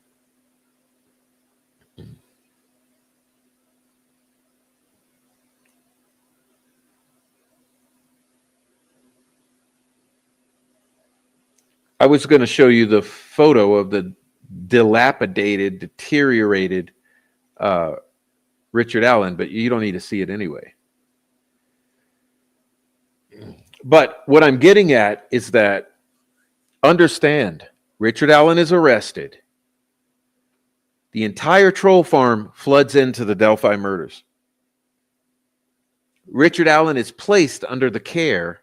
I was going to show you the photo of the dilapidated, deteriorated Richard Allen, but you don't need to see it anyway. But what I'm getting at is that understand, Richard Allen is arrested. The entire troll farm floods into the Delphi murders. Richard Allen is placed under the care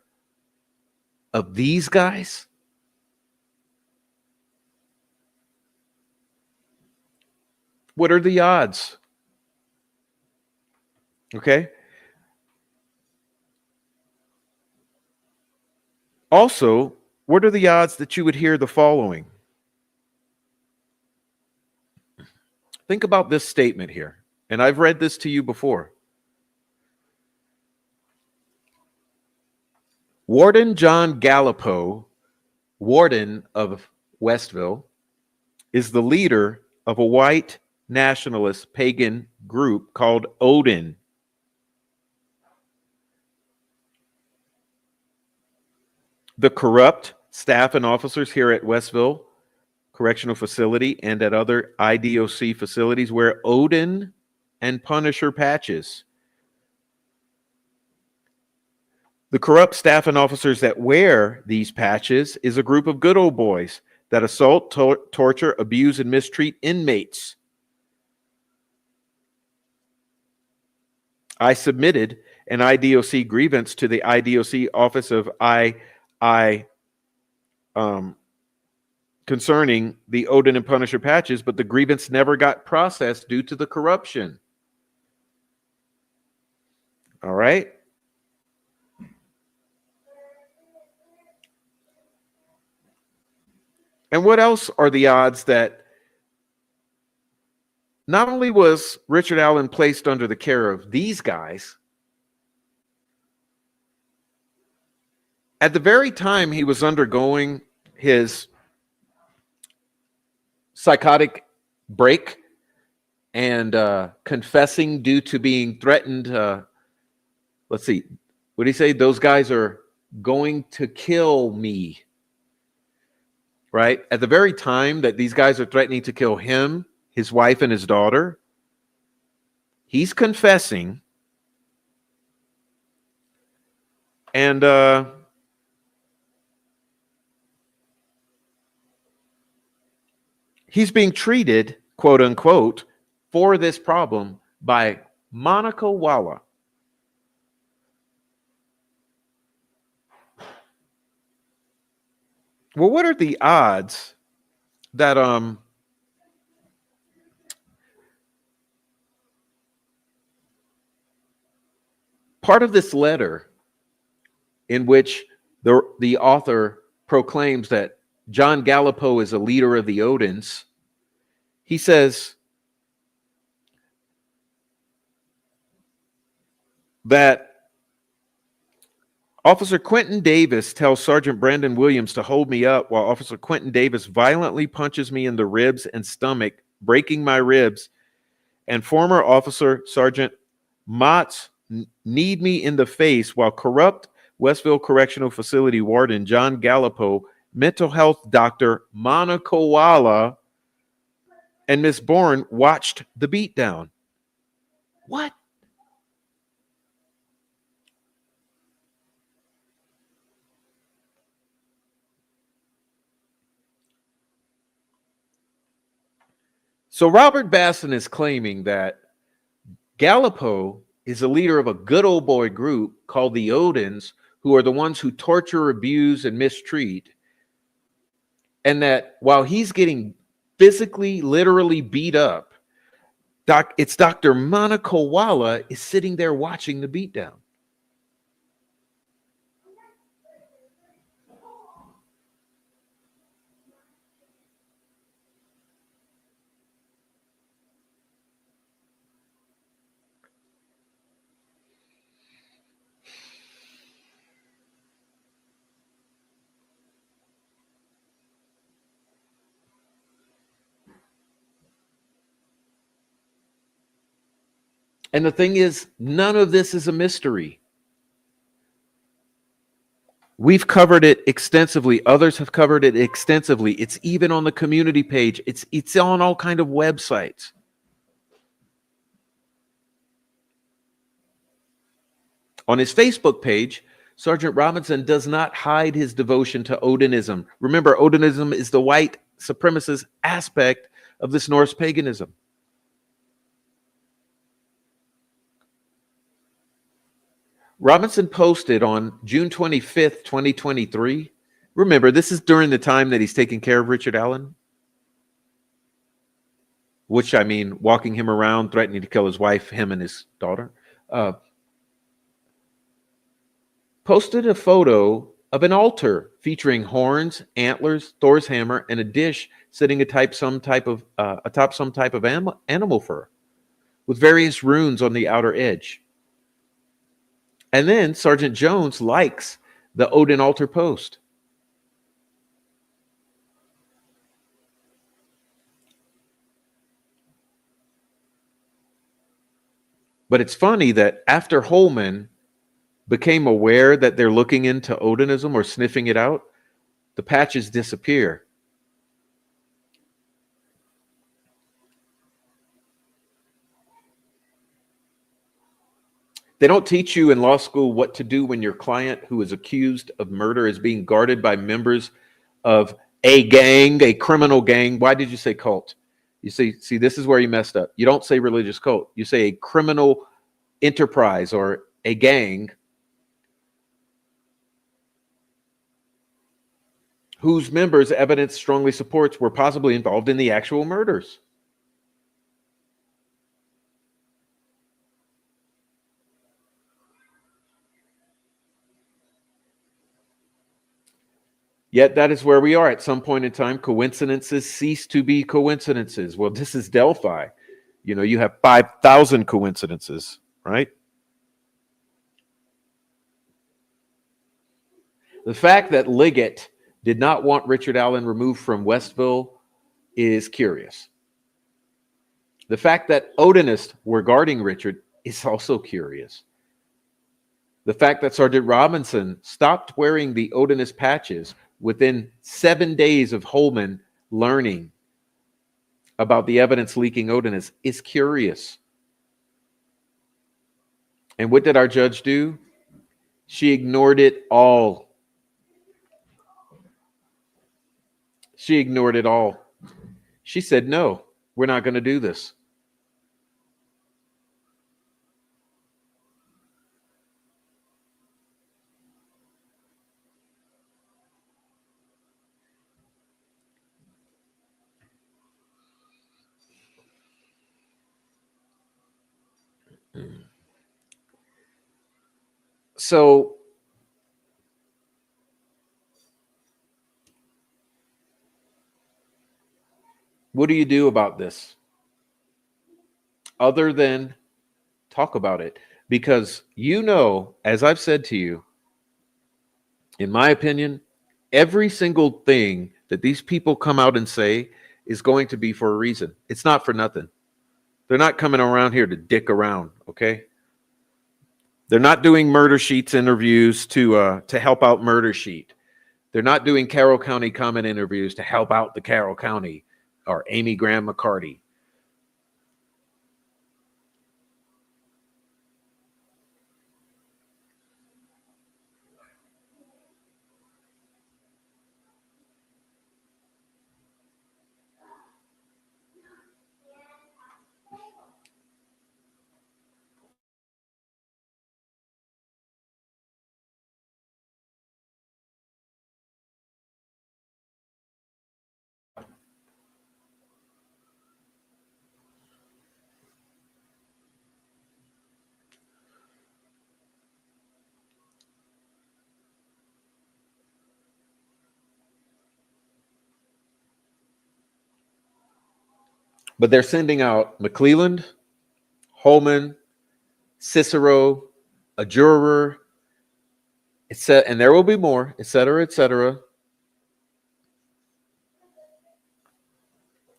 of these guys. What are the odds? Okay. Also, what are the odds that you would hear the following? Think about this statement here, and I've read this to you before. Warden John Gallipo, warden of Westville, is the leader of a white nationalist pagan group called Odin. The corrupt staff and officers here at Westville Correctional Facility and at other IDOC facilities wear Odin and Punisher patches. The corrupt staff and officers that wear these patches is a group of good old boys that assault, torture, abuse, and mistreat inmates. I submitted an IDOC grievance to the IDOC Office of I concerning the Odin and Punisher patches, but the grievance never got processed due to the corruption. All right. And what else are the odds that not only was Richard Allen placed under the care of these guys, at the very time he was undergoing his psychotic break, and confessing due to being threatened. Let's see, what did he say? Those guys are going to kill me, right? At the very time that these guys are threatening to kill him, his wife, and his daughter, he's confessing. And he's being treated, quote unquote, for this problem by Monica Walla. Well, what are the odds that part of this letter in which the author proclaims that John Gallipo is a leader of the Odins, he says that Officer Quentin Davis tells Sergeant Brandon Williams to hold me up while Officer Quentin Davis violently punches me in the ribs and stomach, breaking my ribs, and former Officer Sergeant Motts kneed me in the face while corrupt Westville Correctional Facility Warden John Gallipo, mental health doctor Monica Walla, and Miss Bourne watched the beatdown. What? So Robert Basson is claiming that Gallipo is a leader of a good old boy group called the Odins, who are the ones who torture, abuse, and mistreat. And that while he's getting physically, literally beat up, it's Dr. Monica Walla is sitting there watching the beatdown. And the thing is, none of this is a mystery. We've covered it extensively. Others have covered it extensively. It's even on the community page. It's on all kind of websites. On his Facebook page, Sergeant Robinson does not hide his devotion to Odinism. Remember, Odinism is the white supremacist aspect of this Norse paganism. Robinson posted on June 25th, 2023. Remember, this is during the time that he's taking care of Richard Allen, which I mean, walking him around, threatening to kill his wife, him and his daughter. Posted a photo of an altar featuring horns, antlers, Thor's hammer, and a dish sitting atop some type of animal fur, with various runes on the outer edge. And then Sergeant Jones likes the Odin altar post. But it's funny that after Holman became aware that they're looking into Odinism or sniffing it out, the patches disappear. They don't teach you in law school what to do when your client who is accused of murder is being guarded by members of a gang, a criminal gang. Why did you say cult? You see, this is where you messed up. You don't say religious cult. You say a criminal enterprise or a gang whose members evidence strongly supports were possibly involved in the actual murders. Yet that is where we are. At some point in time, coincidences cease to be coincidences. Well, this is Delphi. You know, you have 5,000 coincidences, right? The fact that Liggett did not want Richard Allen removed from Westville is curious. The fact that Odinists were guarding Richard is also curious. The fact that Sergeant Robinson stopped wearing the Odinist patches within 7 days of Holman learning about the evidence leaking Odinist is curious. And what did our judge do? She ignored it all. She ignored it all. She said, no, we're not going to do this. So what do you do about this? Other than talk about it. Because as I've said to you, in my opinion, every single thing that these people come out and say is going to be for a reason. It's not for nothing. They're not coming around here to dick around, okay? They're not doing murder sheets interviews to help out murder sheet. They're not doing Carroll County comment interviews to help out the Carroll County or Amy Graham McCarty. But they're sending out McClelland, Holman, Cicero, a juror, and there will be more, et cetera, et cetera.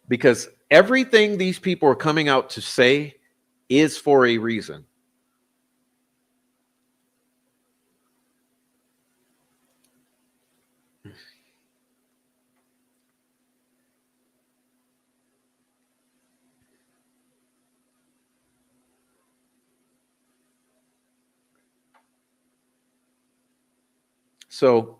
Because everything these people are coming out to say is for a reason. So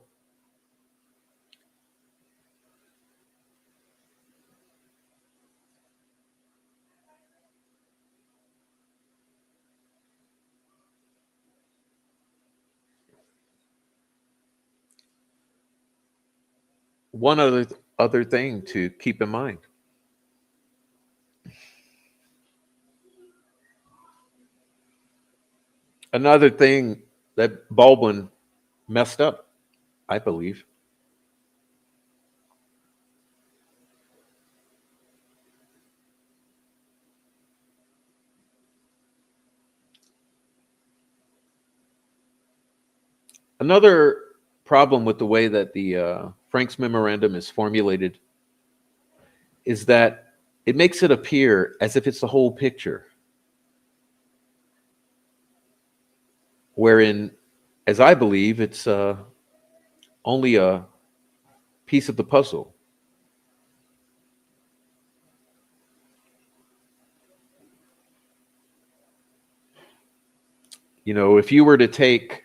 one other thing to keep in mind. Another thing that Baldwin messed up, I believe. Another problem with the way that the Frank's memorandum is formulated is that it makes it appear as if it's the whole picture. Wherein, as I believe, it's only a piece of the puzzle. If you were to take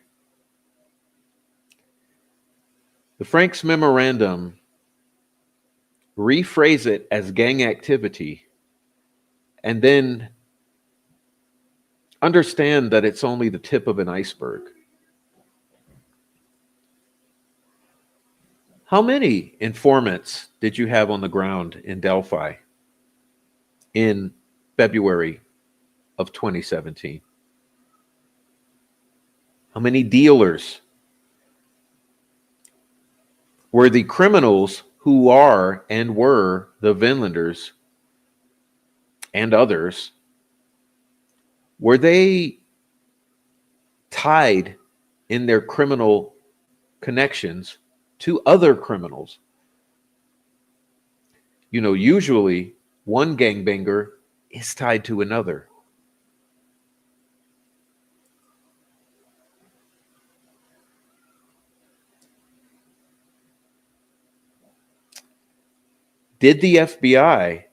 the Frank's memorandum, rephrase it as gang activity, and then understand that it's only the tip of an iceberg. How many informants did you have on the ground in Delphi in February of 2017? How many dealers? Were the criminals who are and were the Vinlanders and others, were they tied in their criminal connections to other criminals? Usually one gangbanger is tied to another. Did the FBI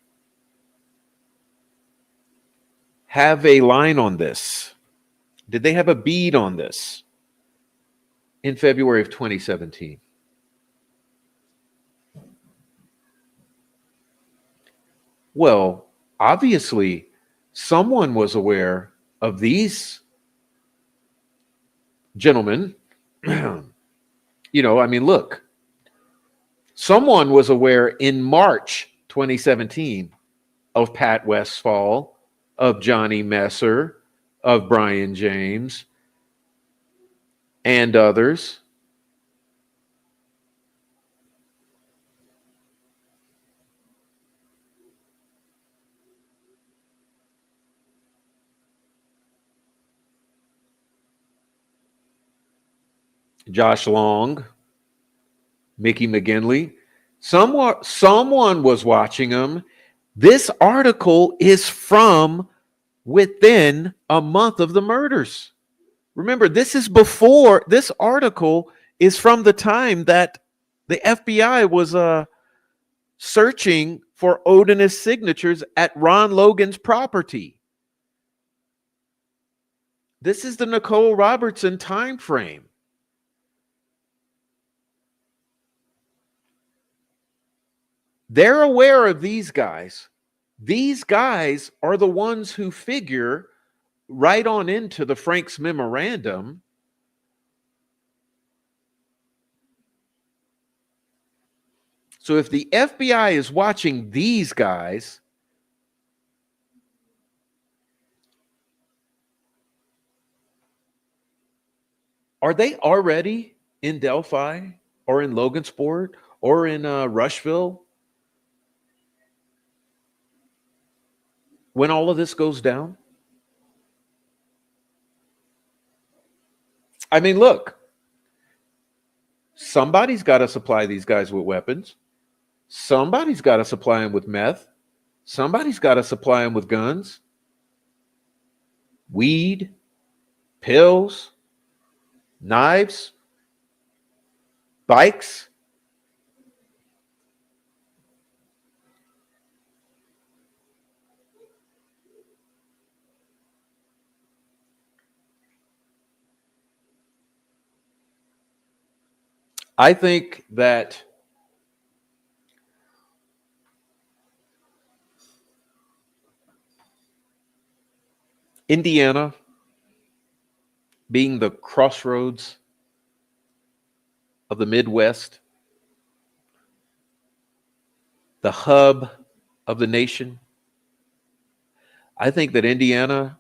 have a line on this? Did they have a bead on this in February of 2017? Well, obviously, someone was aware of these gentlemen. I mean, look, someone was aware in March 2017 of Pat Westphal, of Johnny Messer, of Brian James, and others. Josh Long, Mickey McGinley. Someone was watching them. This article is from within a month of the murders. Remember, this article is from the time that the FBI was searching for Odinist signatures at Ron Logan's property. This is the Nicole Robertson time frame. They're aware of these guys. These guys are the ones who figure right on into the Frank's memorandum. So if the FBI is watching these guys, are they already in Delphi or in Logansport or in Rushville when all of this goes down? I mean, look, somebody's got to supply these guys with weapons. Somebody's got to supply them with meth. Somebody's got to supply them with guns, weed, pills, knives, bikes. I think that Indiana, being the crossroads of the Midwest, the hub of the nation, I think that Indiana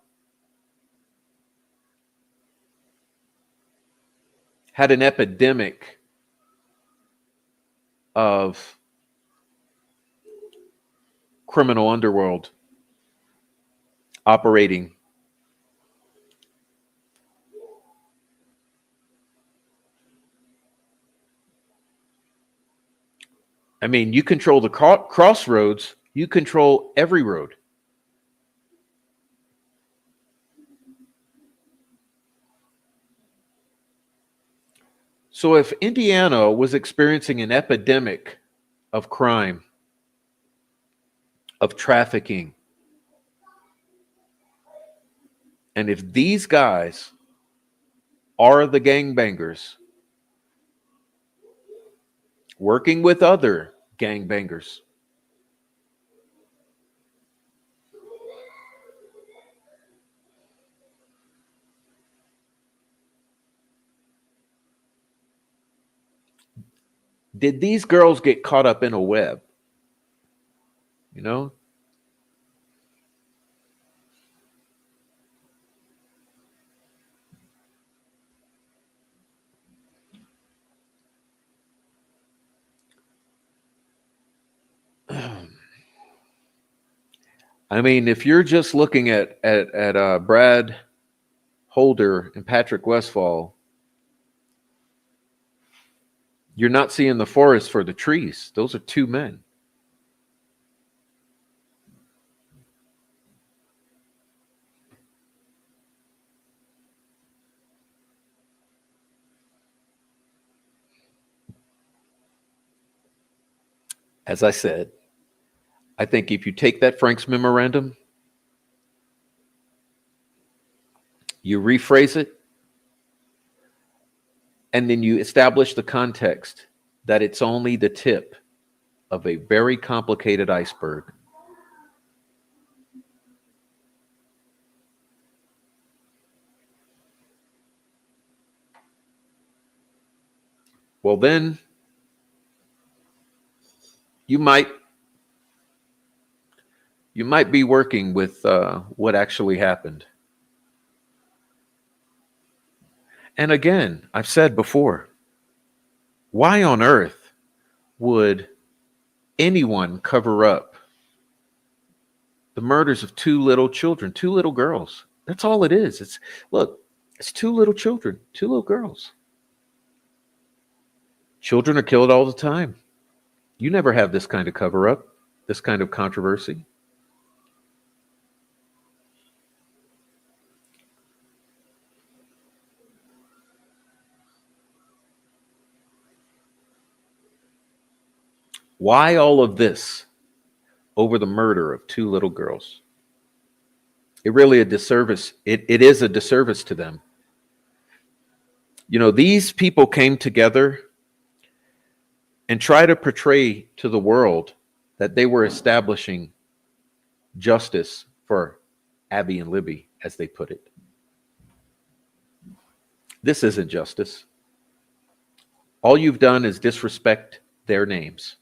had an epidemic of criminal underworld operating. I mean, you control the crossroads, you control every road. So if Indiana was experiencing an epidemic of crime, of trafficking, and if these guys are the gangbangers working with other gangbangers, did these girls get caught up in a web? You know? I mean, if you're just looking at Brad Holder and Patrick Westphal, you're not seeing the forest for the trees. Those are two men. As I said, I think if you take that Frank's memorandum, you rephrase it, and then you establish the context that it's only the tip of a very complicated iceberg. Well, then you might be working with what actually happened. And again, I've said before, why on earth would anyone cover up the murders of two little children, two little girls? That's all it is. It's two little children, two little girls. Children are killed all the time. You never have this kind of cover up, this kind of controversy. Why all of this over the murder of two little girls? It really a disservice. It is a disservice to them. You know, these people came together and try to portray to the world that they were establishing justice for Abby and Libby, as they put it. This isn't justice. All you've done is disrespect their names.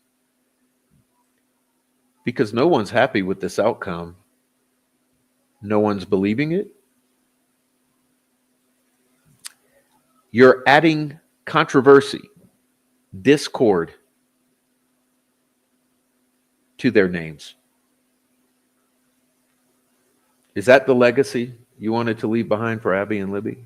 Because no one's happy with this outcome. No one's believing it. You're adding controversy, discord to their names. Is that the legacy you wanted to leave behind for Abby and Libby?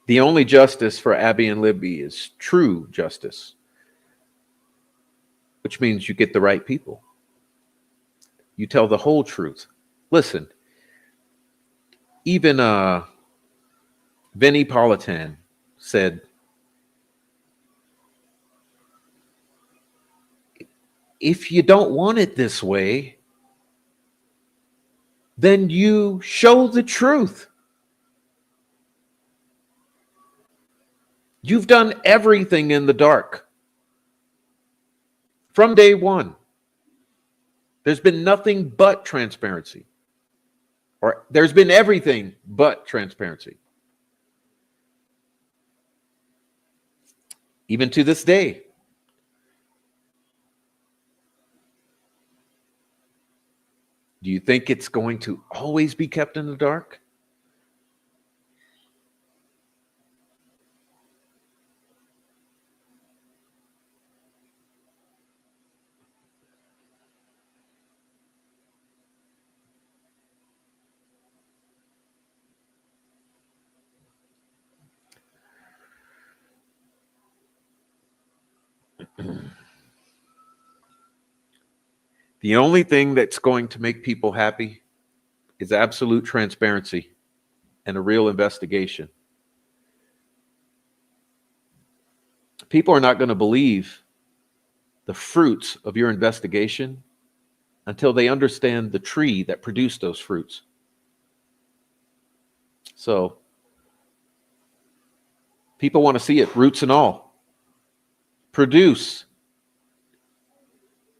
The only justice for Abby and Libby is true justice, which means you get the right people. You tell the whole truth. Listen, even Vinnie Politan said, if you don't want it this way, then you show the truth. You've done everything in the dark. From day one, there's been nothing but transparency. Or there's been everything but transparency. Even to this day. Do you think it's going to always be kept in the dark? The only thing that's going to make people happy is absolute transparency and a real investigation. People are not going to believe the fruits of your investigation until they understand the tree that produced those fruits. So, people want to see it, roots and all. Produce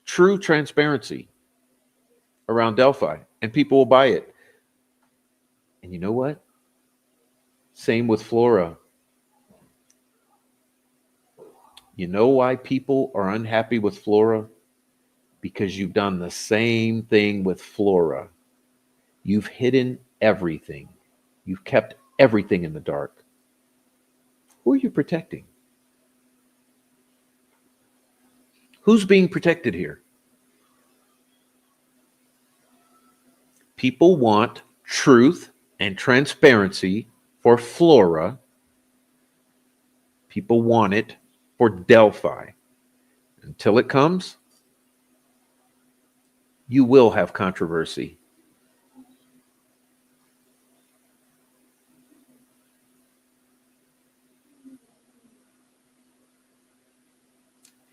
true transparency around Delphi, and people will buy it. And you know what? Same with Flora. You know why people are unhappy with Flora? Because you've done the same thing with Flora. You've hidden everything. You've kept everything in the dark. Who are you protecting? Who's being protected here? People want truth and transparency for Flora. People want it for Delphi. Until it comes, you will have controversy.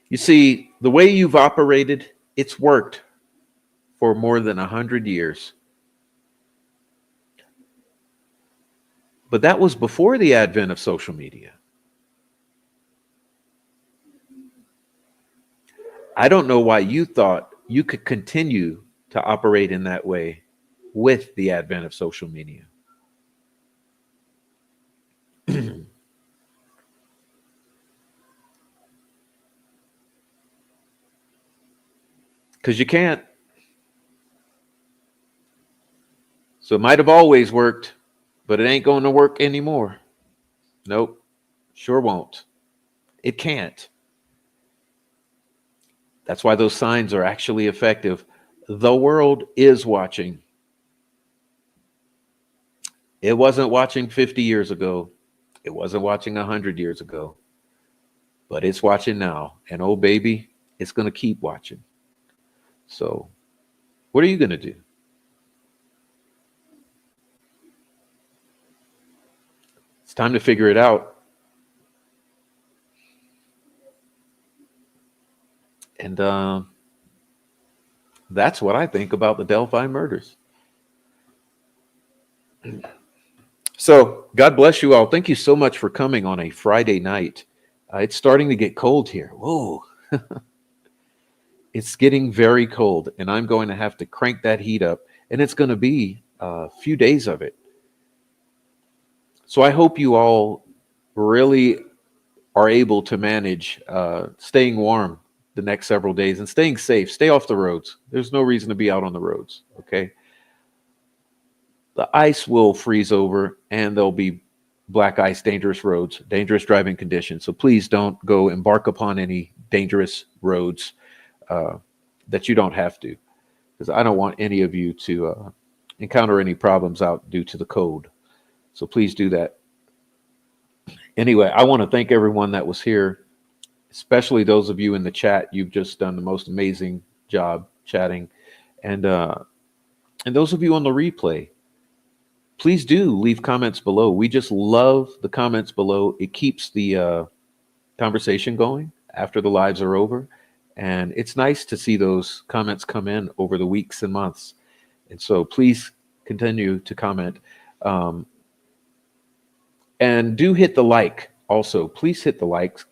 You see, the way you've operated, it's worked for more than 100 years. But that was before the advent of social media. I don't know why you thought you could continue to operate in that way with the advent of social media. Because you can't. So it might have always worked, but it ain't going to work anymore. Nope, sure won't. It can't. That's why those signs are actually effective. The world is watching. It wasn't watching 50 years ago. It wasn't watching 100 years ago, but it's watching now. And oh, baby, it's going to keep watching. So, what are you going to do? It's time to figure it out. And that's what I think about the Delphi murders. So, God bless you all. Thank you so much for coming on a Friday night. It's starting to get cold here. Whoa. It's getting very cold, and I'm going to have to crank that heat up, and it's going to be a few days of it. So, I hope you all really are able to manage staying warm the next several days and staying safe. Stay off the roads. There's no reason to be out on the roads. Okay. The ice will freeze over and there'll be black ice, dangerous roads, dangerous driving conditions. So please don't go embark upon any dangerous roads uh, that you don't have to, because I don't want any of you to encounter any problems out due to the code. So please do that. Anyway, I want to thank everyone that was here, especially those of you in the chat. You've just done the most amazing job chatting, and those of you on the replay, please do leave comments below. We just love the comments below. It keeps the conversation going after the lives are over, and it's nice to see those comments come in over the weeks and months. And so please continue to comment, and do hit the like. Also, please hit the likes.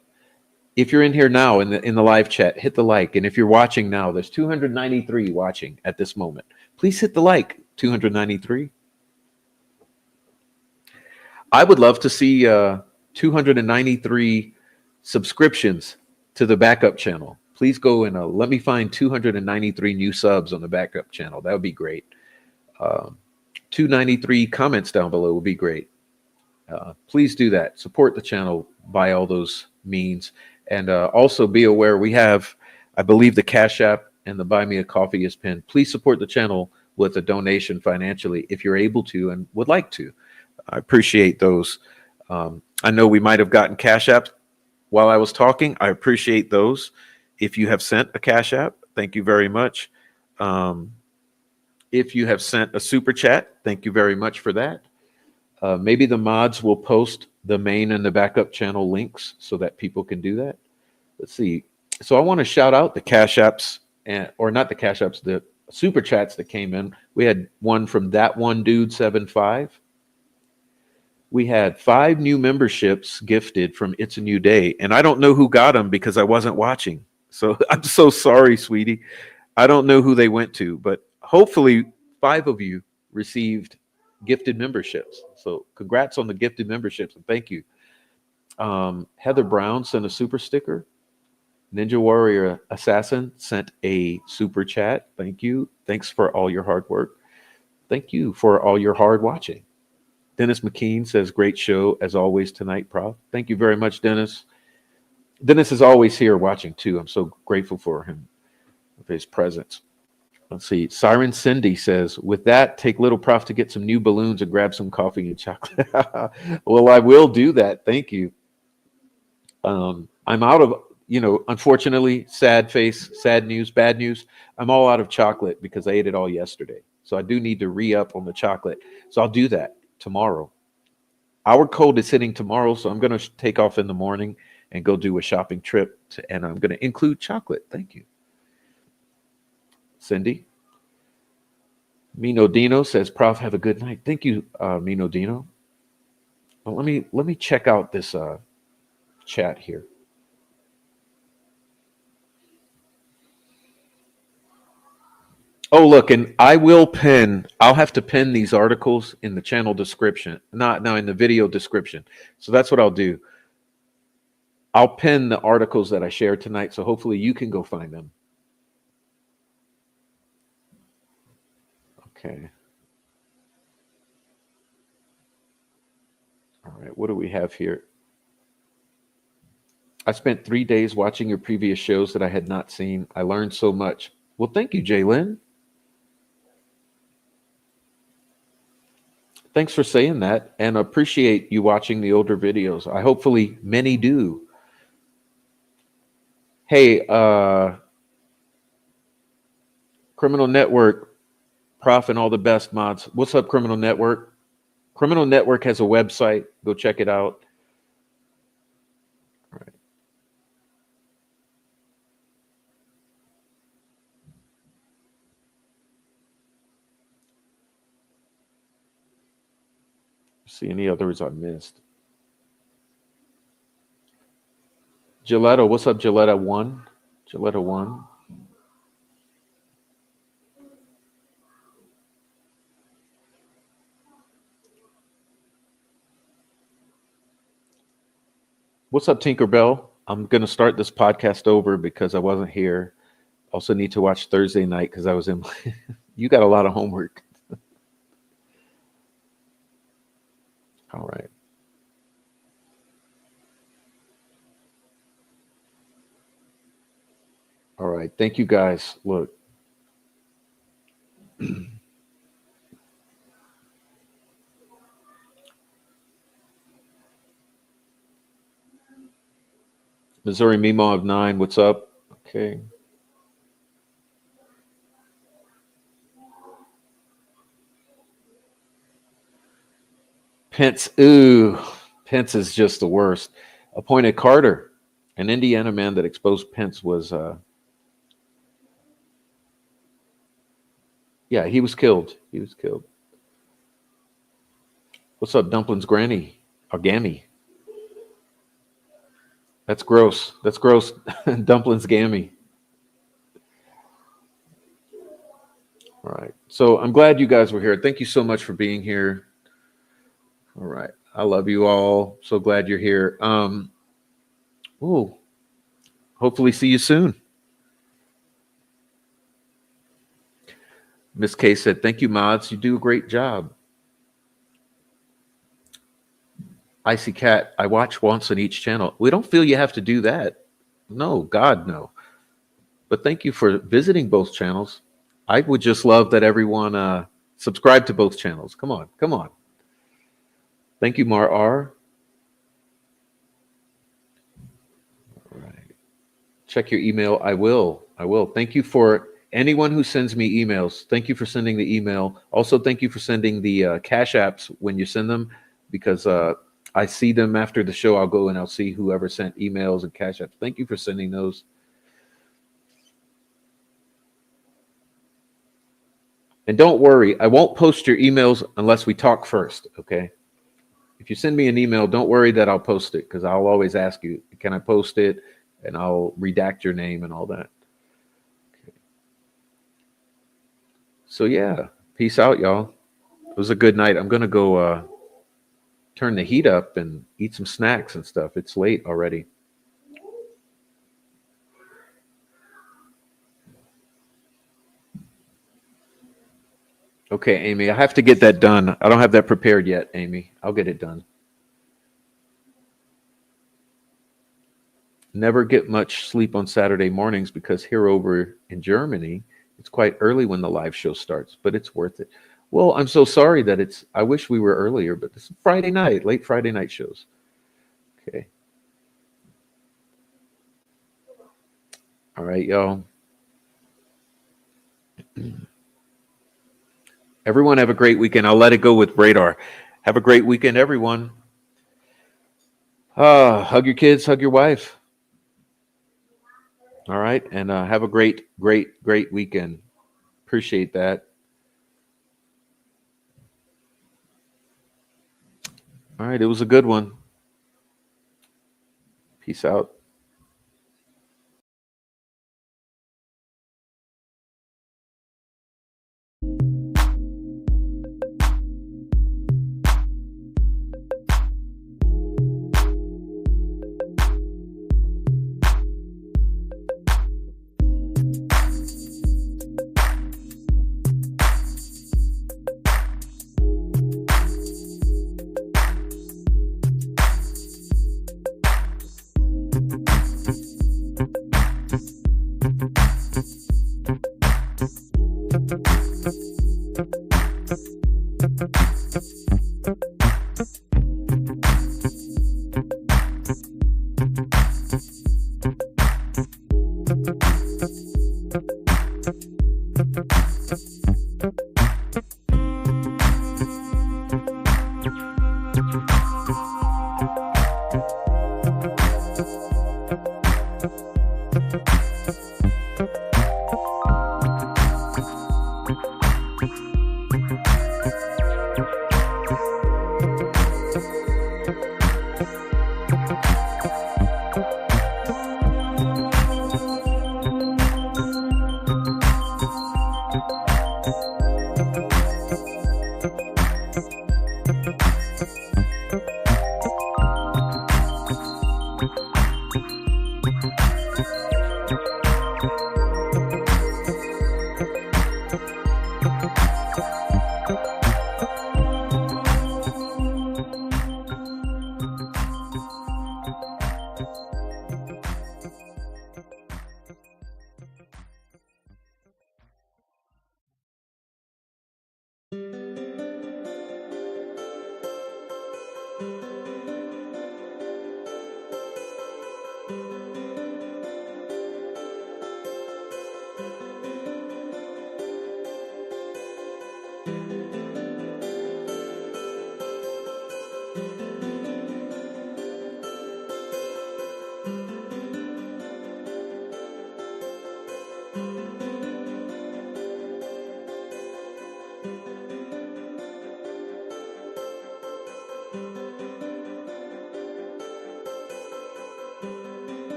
If you're in here now in the live chat, hit the like. And if you're watching now, there's 293 watching at this moment. Please hit the like. 293. I would love to see 293 subscriptions to the backup channel. Please go and let me find 293 new subs on the backup channel. That would be great. 293 comments down below would be great. Please do that. Support the channel by all those means. And also be aware we have, I believe, the Cash App and the Buy Me a Coffee is pinned. Please support the channel with a donation financially if you're able to and would like to. I appreciate those. I know we might have gotten Cash App while I was talking. I appreciate those. If you have sent a Cash App, thank you very much. If you have sent a super chat, thank you very much for that. Maybe the mods will post the main and the backup channel links so that people can do that. Let's see. So I want to shout out the Cash Apps, or not the Cash Apps, the super chats that came in. We had one from That One Dude 75. We had 5 new memberships gifted from It's a New Day, and I don't know who got them because I wasn't watching. So I'm so sorry, sweetie. I don't know who they went to, but hopefully 5 of you received gifted memberships. So congrats on the gifted memberships, and thank you. Heather Brown sent a super sticker. Ninja Warrior Assassin sent a super chat. Thank you. Thanks for all your hard work. Thank you for all your hard watching. Dennis McKean says, great show as always tonight, Prof. Thank you very much, Dennis. Dennis is always here watching too. I'm so grateful for him, for his presence. Let's see. Siren Cindy says, with that, take little Prof to get some new balloons and grab some coffee and chocolate. Well, I will do that. Thank you. I'm out of unfortunately, sad face, sad news, bad news. I'm all out of chocolate because I ate it all yesterday. So I do need to re up on the chocolate. So I'll do that tomorrow. Our code is hitting tomorrow, so I'm going to take off in the morning and go do a shopping trip, and I'm going to include chocolate. Thank you, Cindy. Mino Dino says, "Prof, have a good night." Thank you, Mino Dino. Well, let me check out this chat here. Oh, look, and I'll have to pin these articles in the channel description, not now in the video description. So that's what I'll do. I'll pin the articles that I shared tonight, so hopefully you can go find them. Okay. All right, what do we have here? I spent 3 days watching your previous shows that I had not seen. I learned so much. Well, thank you, Jalen. Thanks for saying that, and appreciate you watching the older videos. I hopefully many do. Hey, Criminal Network, Prof, and all the best mods. What's up, Criminal Network? Criminal Network has a website. Go check it out. All right. See any others I missed? Gilletta, what's up, Gilletta One? Gilletta One. What's up, Tinkerbell? I'm gonna start this podcast over because I wasn't here. Also need to watch Thursday night because I was in. You got a lot of homework. All right. All right. Thank you guys. Look. Missouri Mimo of 9. What's up? Okay. Pence. Ooh. Pence is just the worst. Appointed Carter, an Indiana man that exposed Pence was yeah, he was killed. He was killed. What's up, Dumplings Granny? Or Gammy? That's gross. That's gross. Dumplings Gammy. All right. So I'm glad you guys were here. Thank you so much for being here. All right. I love you all. So glad you're here. Ooh, hopefully see you soon. Miss K said, "Thank you, mods. You do a great job." Icy Cat, I watch once on each channel. We don't feel you have to do that. No, God, no. But thank you for visiting both channels. I would just love that everyone subscribe to both channels. Come on, come on. Thank you, Mar R. All right. Check your email. I will. I will. Thank you for anyone who sends me emails. Thank you for sending the email. Also, thank you for sending the Cash Apps when you send them, because I see them after the show. I'll go and I'll see whoever sent emails and Cash Apps. Thank you for sending those. And don't worry, I won't post your emails unless we talk first, okay? If you send me an email, don't worry that I'll post it, because I'll always ask you, can I post it? And I'll redact your name and all that. Okay. So yeah, peace out, y'all. It was a good night. I'm gonna go turn the heat up and eat some snacks and stuff. It's late already. Okay, Amy, I have to get that done. I don't have that prepared yet, Amy. I'll get it done. Never get much sleep on Saturday mornings because here over in Germany, it's quite early when the live show starts, but it's worth it. Well, I'm so sorry that I wish we were earlier, but this is Friday night, late Friday night shows. Okay. All right, y'all. Everyone have a great weekend. I'll let it go with radar. Have a great weekend, everyone. Hug your kids, hug your wife. All right. And have a great, great, great weekend. Appreciate that. All right. It was a good one. Peace out.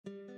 you.